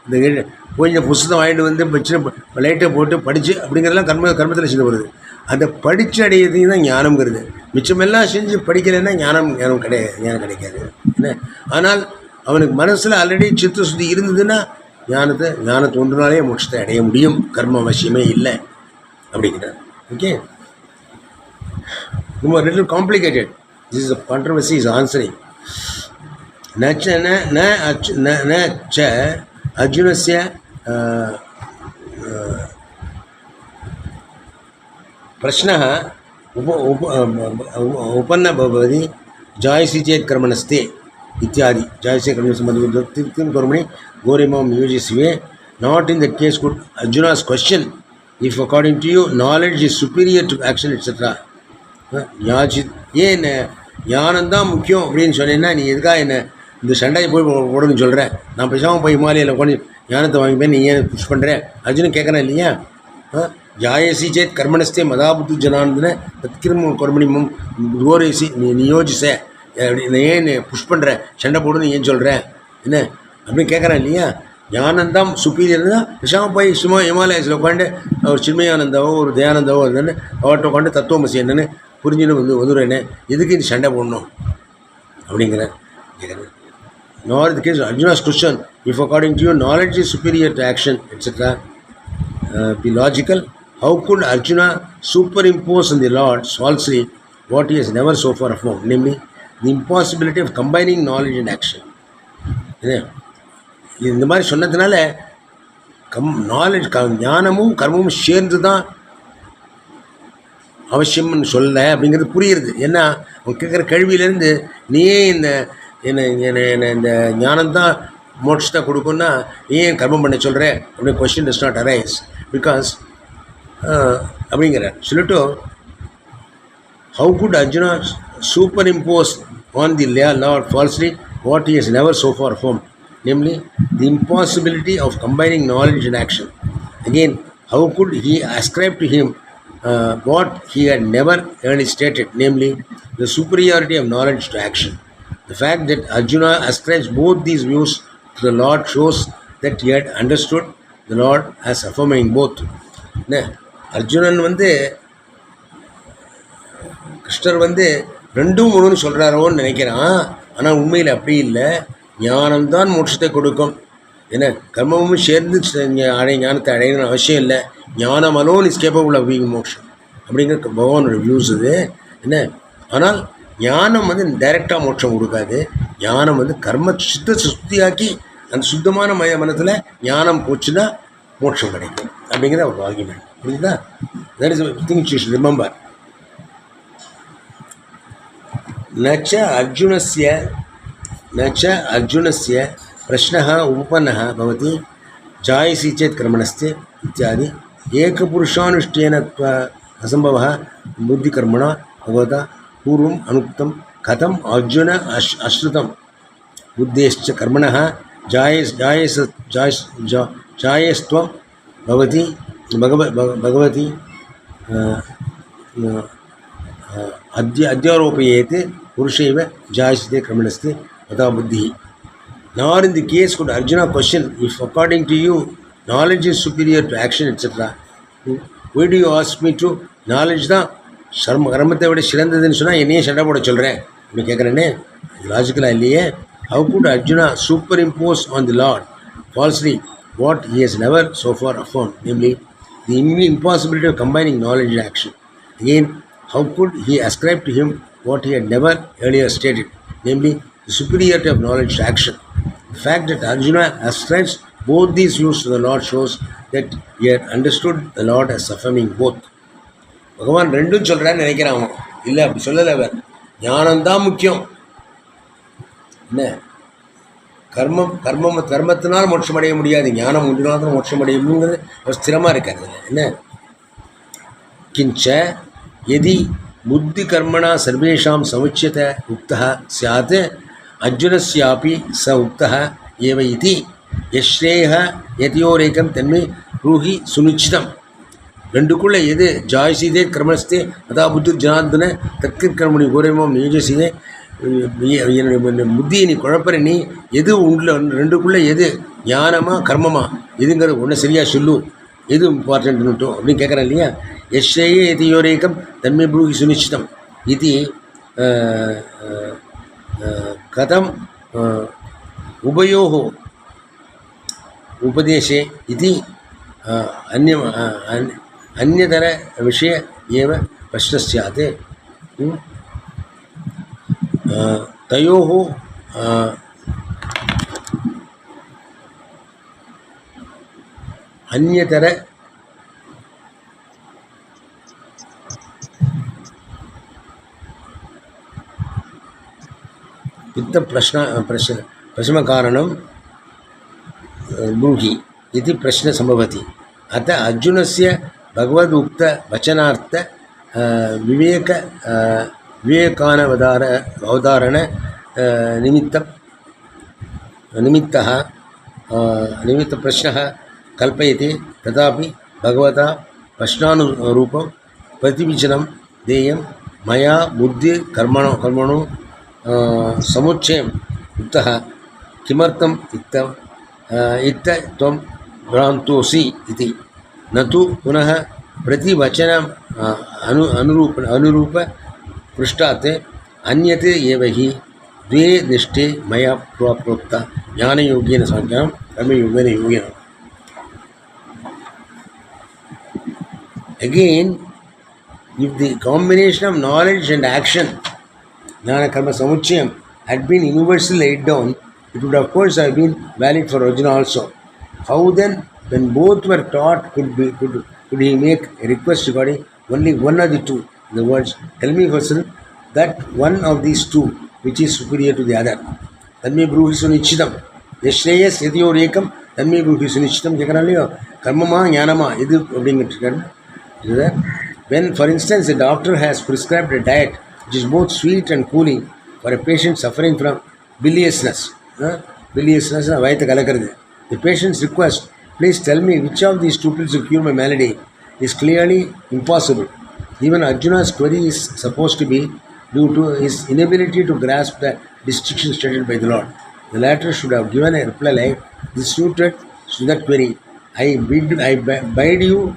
இந்த கொஞ்சம் புஸ்தகம் வாங்கிட்டு வந்து வச்சு லைட்டை போட்டு படித்து அப்படிங்கிறதெல்லாம் கர்மத்தில் செஞ்சு வருது. அந்த படித்து அடையிறதுக்கு தான் ஞானம்ங்கிறது. மிச்சமெல்லாம் செஞ்சு படிக்கலைன்னா ஞானம் கிடைக்காது. என்ன ஆனால் அவனுக்கு மனசில் ஆல்ரெடி சித்த சுத்தி இருந்ததுன்னா ஞானத்தை ஒன்றுனாலே மோட்சத்தை அடைய முடியும், கர்ம அவசியமே இல்லை அப்படிங்கிறார். ஓகே, ரொம்ப little complicated. This is a controversy is answering. ந ச அர்ஜுனஸ்ய प्रश्नः उपन्न भवति जायसि चेत् कर्मणस्ते इत्यादि. जायसि कर्मणस्य मध्यवर्तित्वं कर्मणि घोरे मां नियोजयसि वे. Not in that case could Arjuna's question if according to you knowledge is superior to action etc. ஏன் ஞானம்தான் முக்கியம் அப்படின்னு சொன்னீங்கன்னா நீ எதுக்காக என்ன இந்த சண்டையை போய் போடுன்னு சொல்கிறேன், நான் பேசாமல் போய் ஹிமாலயில் உட்காந்து ஞானத்தை வாங்கிப்பேன், நீ ஏன் புஷ் பண்ணுறேன் அர்ஜுனன் கேட்குறேன் இல்லையா. ஜாயசி சேத் கர்மணஸ்தே மதாபுத்து ஜனானதுன்னு தத்கிரம கர்மணிமம் கோரேசி நீ நியோஜிச அப்படி ஏன் புஷ் பண்ணுற சண்டை போடுன்னு ஏன் சொல்கிறேன் என்ன அப்படின்னு கேட்குறேன் இல்லையா. ஞானந்தான் சுப்பீரியர் தான் பேசாமல் போய் சும்மா ஹிமாலயஸில் உட்காந்து ஒரு சின்மயானந்தாவோ ஒரு தயானந்தாவோ இருந்தேன்னு அவர்கிட்ட உட்காந்து தத்துவமசி என்னன்னு புரிஞ்சுன்னு வந்துடுறேன்னு எதுக்கு இது சண்டை போடணும் அப்படிங்கிறேன் கேட்குறேன். Nor the case Arjuna's question, if according to you knowledge is superior to action, etc., be logical, how could Arjuna superimpose on the Lord falsely what he has never so far affirmed, namely the impossibility of combining knowledge and action? இந்த மாதிரி சொன்னதுனால நாலேஜ் ஞானமும் கர்மமும் சேர்ந்து தான் அவசியம்னு சொல்ல அப்படிங்கிறது புரியுறது. ஏன்னா அவன் கேட்குற கேள்வியிலேருந்து நீயே இந்த இந்த ஞானம்தான் மோட்சத்தை கொடுக்குன்னா ஏன் கர்மம் பண்ண சொல்கிற அப்படின்னு question does not arise because அப்படிங்கிற சொல்லிட்டு how good Arjuna superimpose on the lord falsely what he has never so far form, namely the impossibility of combining knowledge and action. Again, how could he ascribe to him what he had never early stated, namely the superiority of knowledge to action? The fact that Arjuna ascribes both these views to the Lord shows that he had understood the Lord as affirming both. Arjunan கிருஷ்ணர் ரெண்டும் ஒன்றுன்னு சொல்கிறாரோன்னு நினைக்கிறான். ஆனால் உண்மையில் அப்படி இல்லை. ஞானம்தான் மோட்சத்தை கொடுக்கும். ஏன்னா கர்மமும் சேர்ந்து ஞானத்தை அடையணும்னு அவசியம் இல்லை. ஞானம் alone is capable of being மோட்சம் அப்படிங்கிற பகவானோட வியூஸ் இது என்ன. ஆனால் ஞானம் டைரெக்டாக மோட்சம் கொடுக்காது. ஞானம் கர்ம சுத்தியாக்கி அந்த சுத்தமான மனத்தில் ஞானம் போச்சுன்னா மோட்சம் கிடைக்கும் அப்படிங்கிற ஒரு ஆர்கியூமெண்ட். புரியுதா? That is think you should remember. நச்ச அர்ஜுனஸ்ய பிரஷ்னः उपपन्नः भवति जायसी चेत् कर्मणस्ते इत्यादि एकपुरुषानुष्ठेन असम्भवः बुद्धिकर्मणा भगवता पूर्वम् अनुक्तं कथम् अर्जुन अश्रुतं बुद्धेश्च कर्मणः जायस्त्वं भगवती अध्यारोपयेत् पुरुषैव जायसते कर्मणस्ते तथा बुद्धि. Nor in the case could Arjuna question, if according to you knowledge is superior to action etc., why do you ask me to knowledge தான் கர்மத்தை விட சிறந்ததுன்னு சொன்னால் என்னையே சண்டை போட சொல்கிறேன் அப்படின்னு கேட்குறேன்னே. இது லாஜிக்கலாக இல்லையே. How could Arjuna superimpose on the Lord falsely what he has never so far affirmed, namely the impossibility of combining knowledge and action? Again, how could he ascribe to him what he had never earlier stated, namely the superiority of knowledge to action? The fact that Arjuna ascribes both these views to the Lord shows that he had understood the Lord as affirming both. பகவான் ரெண்டும் சொல்கிறான்னு நினைக்கிறான். இல்லை, அப்படி சொல்லலை. அவர் ஞானம்தான் முக்கியம். என்ன கர்மத்தினால் மோட்சம் அடைய முடியாது, ஞானம் ஒன்றினால் தான் மோட்சம் அடையுங்கிறது ஒரு ஸ்திரமாக இருக்காது. என்ன கிஞ்ச यदि बुद्धिकर्मणा सर्वेषां समुच्यत उक्तः स्यात् अर्जुनस्यापि स उक्तः एव इति यश्रेयः यतयोरेकं तन्मे ब्रूहि सुनिश्चितम्. ரெண்டுக்குள்ளே எது ஜாய்சிதே கர்மஸ்தே அதா புத்தி ஜனார்தன தற்கர்மணி கோரமோ நியோஜசிதே, புத்தியை நீ குழப்பற, நீ எது உள்ள ரெண்டுக்குள்ளே எது ஞானமா கர்மமா எதுங்கிறது ஒன்று சரியாக சொல்லு, எது இம்பார்ட்டன்ட்னுட்டோ அப்படின்னு கேட்குறேன் இல்லையா. यश्रेये यतियोरेकं तन्मे ब्रूहि सुनिश्चितम् इति कथम् उभयोः उपदेशे इति अन्यतरविषय एव प्रश्नः स्यात्. तयोः अन्यतर वित्त प्रश्नकारणं ब्रूहि इति प्रश्नः सम्भवति. अतः अर्जुनस्य भगवद उक्त वचनार्थ विवेक विवेकानवधार अवधारण निमित्तः प्रश्नः कल्पयति तथापि भगवता प्रश्नानुरूपं प्रतिविचनं देयं मया बुद्धि कर्मणो समुच्चयम् उक्तः किमर्थम् इत्थ त्वं भ्रान्तोऽसि इति न तु पुनः प्रतिवचनम् अनुरूप पृष्ठात् अन्यत् एव हि द्वे निष्ठे मया प्रोक्ता ज्ञानयोगेन साङ्ख्यं कर्मयोगेन योगेन. Again, if the combination of knowledge and action, jnana karma samuchayam, had been universally laid down, it would of course have been valid for Arjuna also. How then, when both were taught, could he make a request regarding only one of the two? In other words, tell me first that one of these two which is superior to the other. Tanme bruhi sunichitam. Yashreyas yadyorekam tanme bruhi sunichitam. Jekanaliyo karmama jnanama idu அப்படிங்கிட்டு. When, for instance, a doctor has prescribed a diet which is both sweet and cooling for a patient suffering from biliousness, the patient's request, please tell me which of these two pills will cure my malady, is clearly impossible. Even Arjuna's query is supposed to be due to his inability to grasp the distinction stated by the Lord. The latter should have given a reply like this suited to that query. I bid you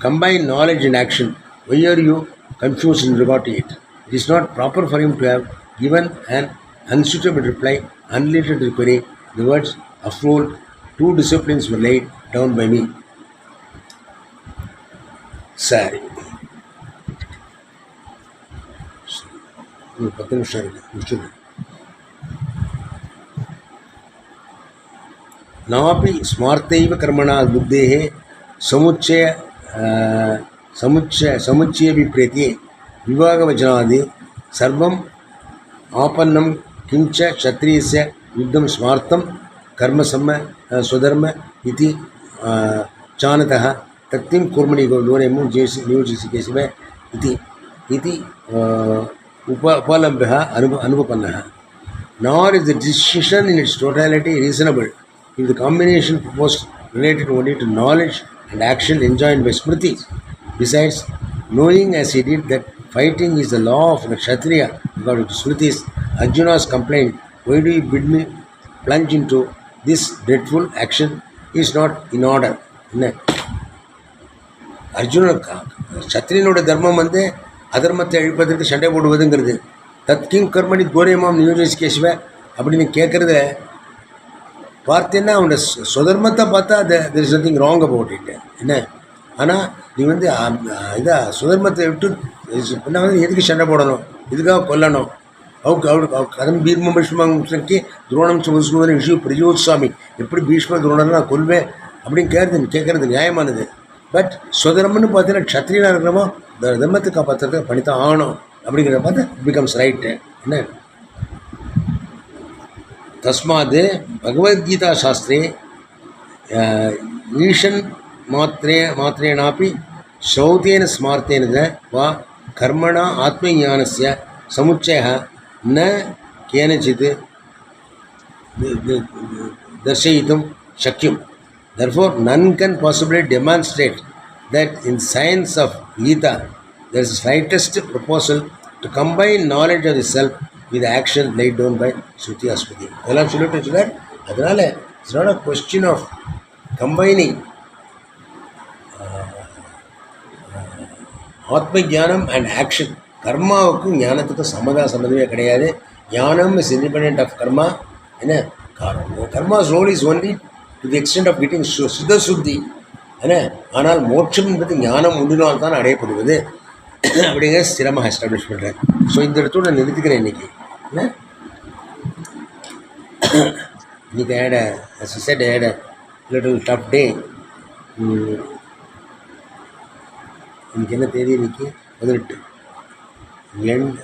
combine knowledge and action. Why are you confused in regard to it? It is not proper for him to have given an unsuitable reply unrelated to the query. The words, "After two disciplines were laid down by me." Sorry. 10 நிமிஷம் இருக்கு. नापि स्मार्तैव कर्मणा बुद्धेः समुच्चयभिप्रेत्ये विभागवचनादि सर्वम् आपन्नं किञ्च क्षत्रियस्य युद्धं स्मार्तं स्वधर्म इति जानतः तत्किं कुर्मणि दोरेमु नियोजिसि केशव इति उपलभ्यः अनुपन्नः. Nor is the decision in its totality reasonable if the combination proposed related only to knowledge and action enjoined by Smritis. Besides, knowing as he did that fighting is the law of the Kshatriya according to Smritis, Arjuna's complaint, "Why do you bid me plunge into this dreadful action?" is not in order. Arjuna Kshatriyanoட தர்மம் வந்து அதர்மத்தை அழிப்பதற்கு சண்டை போடுவதுங்கிறது தத்கிங் கர்மணி கோரியமாம் நியோஜிஸ் கேஷ்வ அப்படின்னு கேட்குறத பார்த்தேன்னா அவனோட சுதர்மத்தை பார்த்தா there is nothing wrong about it என்ன. ஆனால் நீ வந்து சுதர்மத்தை விட்டு என்ன வந்து எதுக்கு சண்டை போடணும், எதுக்காக கொல்லணும்? அவருக்கு கதம் பீர்ம பீஷ்மி துரோணம் சுமசுமதன் விஷயம் பிரஜோத்சாமி எப்படி பீஷ்ம துரோணம் நான் கொல்வேன் அப்படின்னு கேட்கறது நியாயமானது. பட் சுதர்மன்னு பார்த்தீங்கன்னா க்ஷத்ரியனாக இருக்கிறவோ தர்மத்தை காப்பாற்றுறதுக்கு பண்ணித்தான் ஆகணும் அப்படிங்கிறத பார்த்தா பிகம்ஸ் ரைட்டு என்ன. तस्माद् भगवद्गीताशास्त्रे ईशन् मात्रेणापि श्रौतेन स्मार्तेन वा कर्मणा आत्मज्ञानस्य समुच्चयः न केनचित् दर्शयितुं शक्यं. Therefore, none can possibly demonstrate that in science of Gita there is the slightest proposal to combine knowledge of the self with action laid down by Shruti or Smriti. அதெல்லாம் சொல்லிட்டு வச்சுக்கார். அதனால் it's not a question of combining ஆத்ம ஜானம் அண்ட் ஆக்ஷன். கர்மாவுக்கும் ஞானத்துக்கும் சம்மந்தமே கிடையாது. ஞானம் இஸ் இண்டிபெண்ட் ஆஃப் கர்மா. என்ன karma's role is only to the extent of getting சுத்தி என்ன. ஆனால் மோட்சம் என்பது ஞானம் உண்டினால் தான் அடையப்படுவது அப்படிங்கிற ஸ்திரமாக எஸ்டாப்ளிஷ் பண்ணுறேன். ஸோ இந்த இடத்தோடு நான் நிறுத்திக்கிறேன் இன்றைக்கி. என்ன இன்றைக்கி I had a little tough day. இன்றைக்கி என்ன தேதி? இன்றைக்கி 18 எண்ட்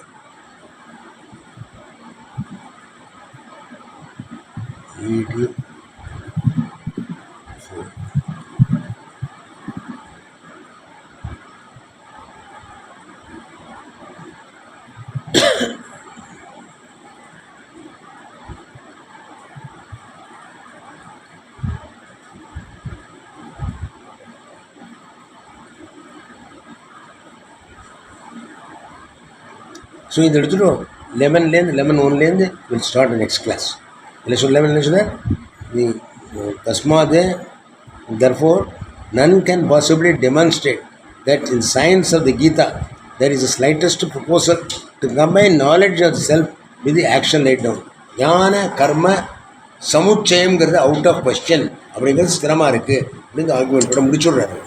ஸோ இதை எடுத்துட்டோம். லெமன் ஒன்லேருந்து வில் ஸ்டார்ட் நெக்ஸ்ட் கிளாஸ். இல்லை சொல்ல என்ன சொன்ன நீ தஸ்மாத் therefore none can possibly demonstrate that in science of the Gita there is the slightest proposal to combine knowledge of the self with the action laid down. ஞான கர்ம சமுச்சயம்ங்கிறது அவுட் ஆஃப் கொஸ்டின் அப்படிங்கிறது ஸ்திரமாக இருக்குது அப்படின்னு ஆர்குமெண்ட்டோட முடிச்சுடுறாரு.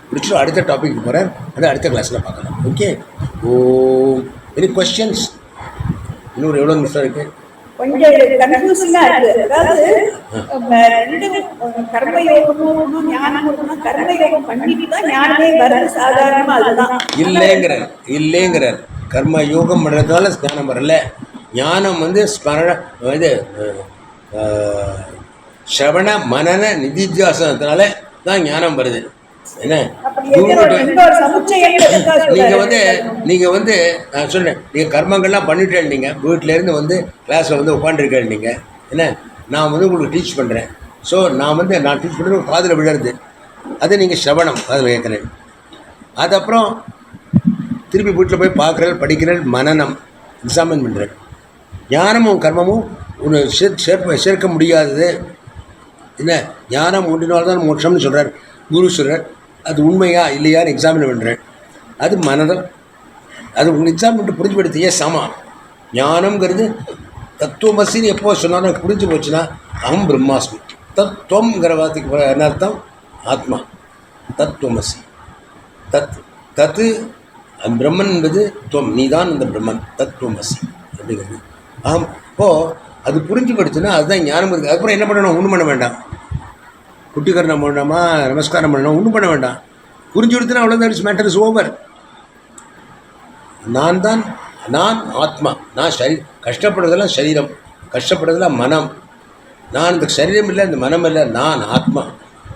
முடிச்சுட்டு அடுத்த டாபிக் போகிறார். அதை அடுத்த கிளாஸில் பார்க்கலாம். ஓகே. Any questions? இன்னொரு எவ்வளோ நிமிஷம் இருக்குது? கொஞ்சம் கன்ஃபியூசிங்கா இருக்கு. அதாவது ரெண்டு கர்மயோகமும் ஞானமும் கர்மயோகம் பண்ணிட்டு தான் ஞானமே வருது சாதாரணமா. அதுதான் இல்லைங்கிறார். கர்ம யோகம் பண்ணுறதுனால ஞானம் வரல. ஞானம் வந்து இது ஸ்ரவண மனன நிதித்தியாசனத்தினால தான் ஞானம் வருது. என்ன நீங்கள் வந்து நான் சொன்னேன், நீங்கள் கர்மங்கள்லாம் பண்ணிட்டேன். நீங்கள் வீட்டிலேருந்து வந்து கிளாஸில் வந்து உட்காந்துருக்கேன். நீங்கள் என்ன நான் வந்து உங்களுக்கு டீச் பண்ணுறேன். ஸோ நான் டீச் பண்ணுறது காதில் விழுறது, அது நீங்கள் ஸ்ரவணம் காதில் கேட்குறேன். அது அப்புறம் திருப்பி வீட்டில் போய் பார்க்குறேன், படிக்கிறேன், மனநம் எக்ஸாமின் பண்ணுறேன். ஞானமும் கர்மமும் ஒன்று சேர்க்க முடியாதது. என்ன ஞானம் ஒன்றினால்தான் மோட்சம்னு சொல்கிறார் குரு சொல்கிறார். அது உண்மையா இல்லையான்னு எக்ஸாமின் பண்ணுறேன். அது மனதம். அது உங்கள் எக்ஸாம் பண்ணிட்டு புரிஞ்சுபடுத்தியே சமா. ஞானம்ங்கிறது தத்துவமசின்னு எப்போ சொன்னாலும் எனக்கு புரிஞ்சு போச்சுன்னா அகம் பிரம்மாஸ்மி. தத்துவங்கிற வார்த்தைக்கு என்ன அர்த்தம்? ஆத்மா. தத்துவமசி தத்து பிரம்மன் என்பது துவம், நீ தான் அந்த பிரம்மன். தத்துவமசி அப்படிங்கிறது அகம். இப்போது அது புரிஞ்சு படுச்சுன்னா அதுதான் ஞானம் இருக்குது. அதுக்கப்புறம் என்ன பண்ணணும்? ஒன்றும் பண்ண வேண்டாம். குட்டிகரணம் பண்ணணுமா, நமஸ்காரம் பண்ணணும், ஒன்றும் பண்ண வேண்டாம். புரிஞ்சு கொடுத்துனா அவ்வளோதான். It's matter is over. நான் ஆத்மா. நான் கஷ்டப்படுறதெல்லாம் சரீரம், கஷ்டப்படுறதெல்லாம் மனம். நான் இந்த சரீரம் இல்லை, இந்த மனம் இல்லை, நான் ஆத்மா.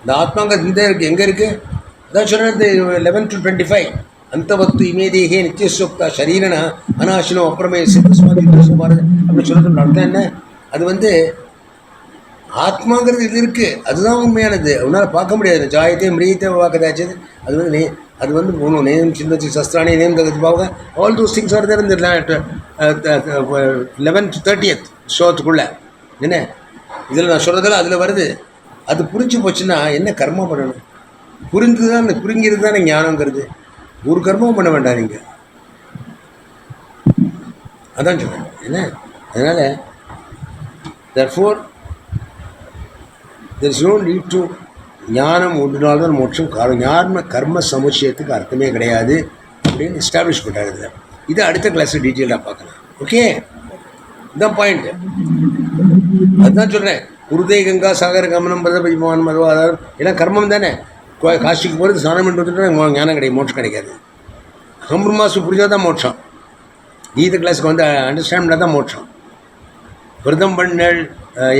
இந்த ஆத்மாங்கிறது இந்த இருக்குது. எங்கே இருக்குது? அதான் சொல்கிறது 11 to 25. அந்தவத்து இமேதேகே நித்தியசோக்தா சரீரன அனாசினோ அப்புறமே சித்தஸ்மாதி பாரத அப்படின்னு சொல்கிறது அர்த்தம் என்ன? அது வந்து ஆத்மாங்கிறது இது இருக்குது, அதுதான் உண்மையானது. அவனால் பார்க்க முடியாது. ஜாயத்தை மிரியத்தை வாக்கதாச்சது. அது வந்து ஒன்றும் நேம் சிந்தச்சி சஸ்திராணி நேம் தகுதி பாவ all those things are there இந்த 11 to 30th ஷோத்துக்குள்ளே. என்ன இதில் நான் சொல்கிறதெல்லாம் அதில் வருது. அது புரிஞ்சு போச்சுன்னா என்ன கர்மா பண்ணணும்? புரிங்கிறது தானே ஞானங்கிறது. ஒரு கர்மம் பண்ண வேண்டாம் நீங்கள். அதான் சொல்கிறேன். என்ன அதனால் therefore there is no need to ஞானம் ஒன்றினால்தான் மோட்சம். கர்ம சமுச்சயத்துக்கு அர்த்தமே கிடையாது அப்படின்னு எஸ்டாப்ளிஷ் பண்ணுறாரு இதில். இதை அடுத்த கிளாஸில் டீட்டெயிலாக பார்க்கலாம். ஓகே, இதுதான் பாயிண்ட். அதுதான் சொல்கிறேன். குருதே கங்கா சாகர கமனம் பதபதிமான் மதுவாதாரம் எல்லாம் கர்மம் தானே. காசிக்கு போகிறது ஸ்நானம் பண்ணிட்டு வந்துட்டு ஞானம் கிடையாது, மோட்சம் கிடைக்காது. அகம்பிரமாசு புரிஞ்சால் தான் மோட்சம். கீத கிளாஸுக்கு வந்து அண்டர்ஸ்டாண்ட் பண்ணால் தான் மோட்சம். விரதம் பண்ணல்,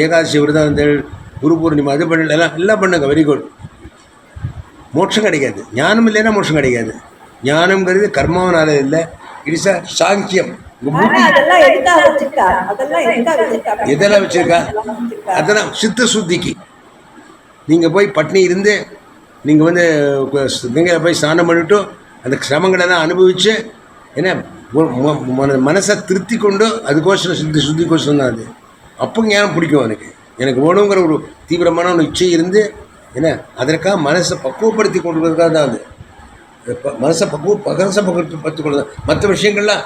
ஏகாதசி விரதங்கள், குரு பூர்ணிமா அது பண்ணல, எல்லாம் பண்ணுங்க, வெரி குட். மோட்சம் கிடைக்காது. ஞானம் இல்லைன்னா மோட்சம் கிடைக்காது. ஞானம்ங்கிறது கர்மாவனால இல்லை, இட்ஸ் அ சாங்கியம். எதெல்லாம் வச்சுருக்கா? அதெல்லாம் சித்த சுத்திக்கு. நீங்கள் போய் பட்னி இருந்து நீங்கள் வந்து கங்கையில் போய் ஸ்நானம் பண்ணிவிட்டு அந்த சிரமங்களெல்லாம் அனுபவித்து என்ன மனசை திருப்தி கொண்டு அதுக்கோசரம் சுத்திக்கோசரம் தான் அது. அப்போ ஞானம் பிடிக்கும். எனக்கு வேணுங்கிற ஒரு தீவிரமான ஒரு இச்சை இருந்து என்ன அதற்காக மனசை பக்குவப்படுத்தி கொண்டுக்கிறதுக்காக தான் அது. மனசை பக்குவப்படுத்தி கொண்டு தான். மற்ற விஷயங்கள்லாம்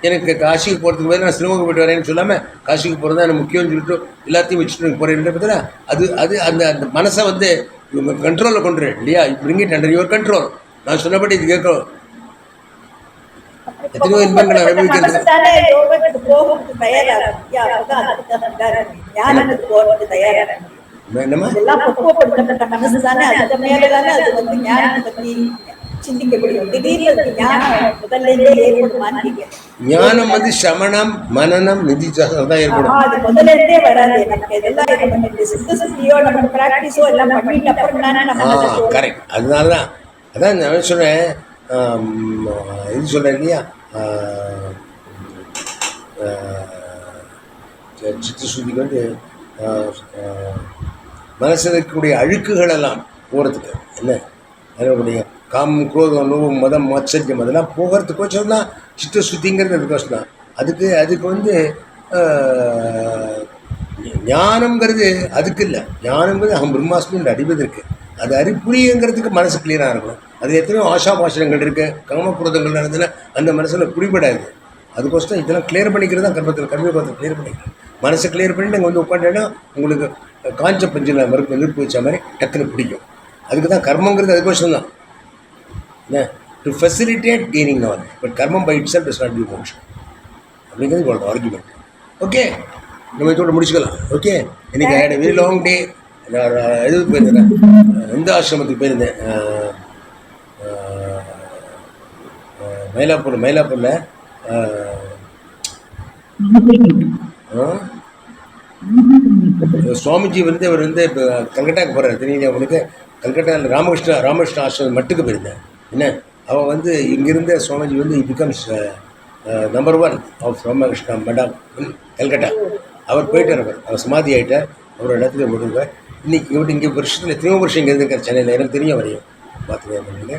எனக்கு காசிக்கு போகிறதுக்கு பதில் நான் சினிமாவுக்கு போய்ட்டு வரேன்னு சொல்லாமல் காசிக்கு போகிறது தான் எனக்கு முக்கியம்னு சொல்லிட்டு எல்லாத்தையும் வச்சுட்டு போகிறேன் பார்த்தீங்கன்னா அது அந்த அந்த மனசை வந்து கண்ட்ரோலில் கொண்டுறேன் இல்லையா? Bring it under your control. நான் சொன்னபடி இது கேட்கணும். எத்தனையோ இன்பங்களை அனுபவிக்கிறது. என்னம்மா ஞானம் வந்து சமணம் மனநம் நிதிச்சாசனம் தான் ஏற்படும். கரெக்ட். அதனாலதான் அதான் நான் சொல்றேன். இது சொல்றேன் இல்லையா, சித்தசுத்திக்கு வந்து மனசில் இருக்கக்கூடிய அழுக்குகள் எல்லாம் போகிறதுக்கு என்ன அதனுடைய காமம் குரோதம் நோவும் மதம் மாச்சரியம் அதெல்லாம் போகிறதுக்கோசரம் தான் சித்தசுத்திங்கிறது அதுக்கோசரம் தான். அதுக்கு வந்து ஞானம்ங்கிறது அதுக்கு இல்லை. ஞானம்ங்கிறது அகம் பிரம்மாஸ்மின்னு அடிவதற்கு அது அறிப்புரியுங்கிறதுக்கு மனசு கிளியராக இருக்கணும். அது எத்தனையோ ஆஷா பாஷணங்கள் இருக்குது, காமப்புரதங்கள் நடந்ததுன்னா அந்த மனசில் குறிப்பிடாது. அதுக்கோசரம் இதெல்லாம் கிளியர் பண்ணிக்கிறது தான் கர்மத்தை கிளியர் பண்ணிக்கிறது. மனசை கிளியர் பண்ணி நீங்கள் வந்து உட்காந்துன்னா உங்களுக்கு காஞ்ச பஞ்சில் நெருப்பு வச்ச மாதிரி டக்குன்னு பிடிக்கும். அதுக்கு தான் கர்மங்கிறது அதுக்கோசரம் தான் என்ன to facilitate gaining knowledge. But karmam by itself does not be motion அப்படிங்கிறது உங்களோட ஆர்குமெண்ட். ஓகே, நம்ம இதோட முடிச்சுக்கலாம். ஓகே, இன்னைக்கு I had a very long day. நான் இதுக்கு போயிருந்தேன், இந்த ஆசிரமத்துக்கு போயிருந்தேன், மயிலாப்பூரில் சுவாமிஜி வந்து அவர் வந்து இப்போ கல்கட்டாவுக்கு போகிறார். தெரியல அவனுக்கு கல்கட்டாவில் ராமகிருஷ்ண ஆசிரமம் மட்டுக்கு போயிருந்தேன். என்ன அவன் வந்து இங்கிருந்த சுவாமிஜி வந்து பிகம்ஸ் நம்பர் 1 ஆஃப் ராமகிருஷ்ணா மடம் இன் கல்கட்டா. அவர் போயிட்டார், அவர் சமாதி ஆகிட்டார். அவரோட இடத்துல விடுவார். இங்கே வருஷத்தில் எத்தனையோ வருஷம் இங்கே இருந்திருக்கார் சென்னையில். எனக்கு தெரியும் வரையும் பார்த்துக்கேன் பண்ணுங்க.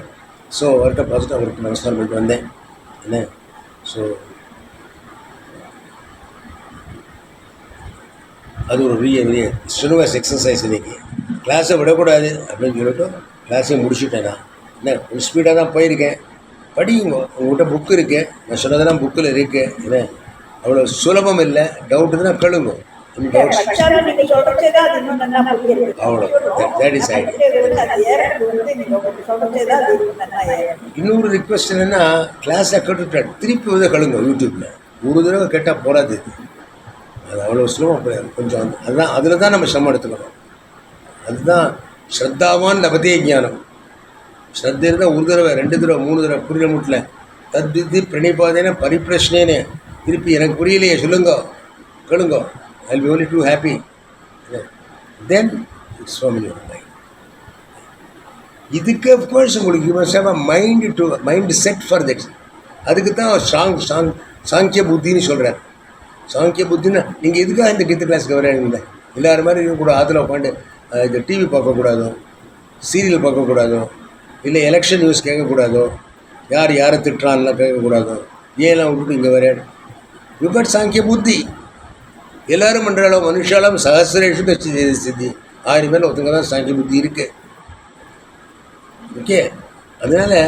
ஸோ அவர்கிட்ட பார்த்துட்டு அவருக்கு நமஸ்காரம் பண்ணிட்டு வந்தேன். என்ன ஸோ அது ஒரு பெரிய ஸ்ட்ரெனுவஸ் எக்ஸசைஸ். இன்றைக்கி கிளாஸை விடக்கூடாது அப்படின்னு சொல்லிட்டு கிளாஸையும் முடிச்சுட்டேன். நான் என்ன ஒரு ஸ்பீடாக தான் போயிருக்கேன். படிங்க, உங்கள்கிட்ட புக்கு இருக்குது, நான் சொன்னதெல்லாம் புக்கில் இருக்குது. என்ன அவ்வளோ சுலபம் இல்லை. டவுட் இருந்தால் கேளுங்க. அவ்வளோ தேட் இஸ் ஐடியா. இன்னொரு ரிக்வெஸ்ட் என்னென்னா, கிளாஸில் கேட்டுவிட்டேன் திருப்பி வந்து கேளுங்க யூடியூப்பில். ஒரு தடவை கேட்டால் போகாது. அது அவ்வளோ சுலபம் கொஞ்சம். அதுதான் அதில் தான் நம்ம சிரமம் எடுத்துக்கணும். அதுதான் ஸ்ரத்தாவான் லபதே ஞானம். ஸ்ரத்த இருந்தால் ஒரு தடவை 2 தடவை 3 தடவை புரியல முட்டில் தத்வித்தி பிரணிபாதேன பரிப்பிரஷ்னேன்னு திருப்பி எனக்கு புரியலையே சொல்லுங்க கேளுங்க. I will be only too happy. Then it's from your mind. இதுக்கு அஃப்கோர்ஸ் உங்களுக்கு you must have a mind set for that. அதுக்கு தான் சாங்கிய புத்தின்னு சொல்கிறார். சாங்கிய புத்தின்னா நீங்கள் எதுக்காக இந்த கீத கிளாஸுக்கு வர்றீங்க? எல்லாரும் மாதிரி கூட ஆற்றுல உட்காந்து இந்த டிவி பார்க்கக்கூடாதோ, சீரியல் பார்க்கக்கூடாதோ, இல்லை எலெக்ஷன் நியூஸ் கேட்கக்கூடாதோ, யாரை திட்டுறான்லாம் கேட்கக்கூடாதோ, ஏன்லாம் விட்டுட்டு இங்கே வர யூ கட் சாங்கிய புத்தி. எல்லோரும் பண்ணுறாலும் மனுஷாலும் சகசிரேஷு சித்தி 1000 பேரில் ஒருத்தங்க தான் சாங்கிய புத்தி இருக்குது. ஓகே, அதனால்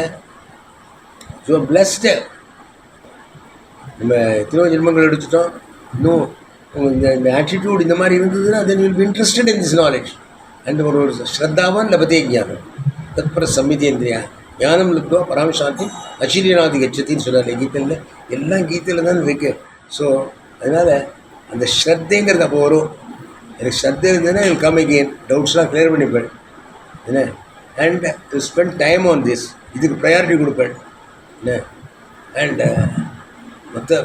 ஸோ பிளஸ்டு. நம்ம எத்தனையோ ஜென்மங்கள் எடுத்துட்டோம். இன்னும் இந்த ஆட்டிடியூட் இந்த மாதிரி இருந்ததுன்னா then will be interested in this knowledge. And ஒரு ஸ்ரத்தாவான் லபதே ஞானம் தத்பர சம்மிதேந்திரியா ஞானம் லப்துவா பராம சாந்தி அச்சிரியநாதி கச்சத்தின்னு சொன்னார் கீதையில். எல்லாம் கீதையில் தான் இருக்குது. ஸோ அதனால் அந்த ஸ்ரத்தைங்கிறது அப்போ வரும். எனக்கு ஸ்ரத்தை இருந்ததுன்னா எனக்கு கம் அகெயின் டவுட்ஸ்லாம் கிளியர் பண்ணிப்பேன். என்ன and to spend time on this. இதுக்கு ப்ரையாரிட்டி கொடுப்பேன். என்ன அண்ட்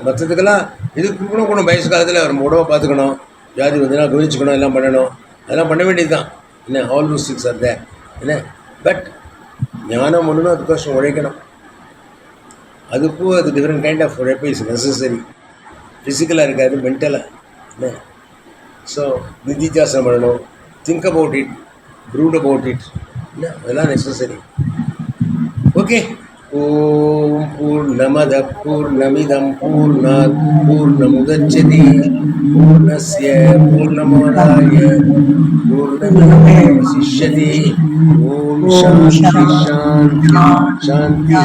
மற்றதுக்கெல்லாம் இதுக்கு கொடுக்கணும். கூட வயசு காலத்தில் நம்ம உடவை பார்த்துக்கணும், ஜாதி வந்துன்னா கவனிச்சுக்கணும், எல்லாம் பண்ணணும். அதெல்லாம் பண்ண வேண்டியது தான். என்ன all those things are there. என்ன பட் ஞானம் ஒன்றுனா அதுக்கோசம் உழைக்கணும். அதுக்கும் அது டிஃப்ரெண்ட் கைண்ட் ஆஃப் உழைப்பு இஸ் நெசசரி. ஃபிசிக்கலாக இருக்காது, மென்டலாக. என்ன ஸோ நிதித்தியாசனம் பண்ணணும், think about it, brood about it. என்ன அதெல்லாம் நெசசரி. ஓகே. ஓம் பூர்ணமத பூர்ணமிதம் பூர்ணாத் பூர்ணமுதச்யதே பூர்ணஸ்ய பூர்ணமாதாய பூர்ணமேவாவசிஷ்யதே. ஓம் சாந்தி சாந்தி சாந்தி.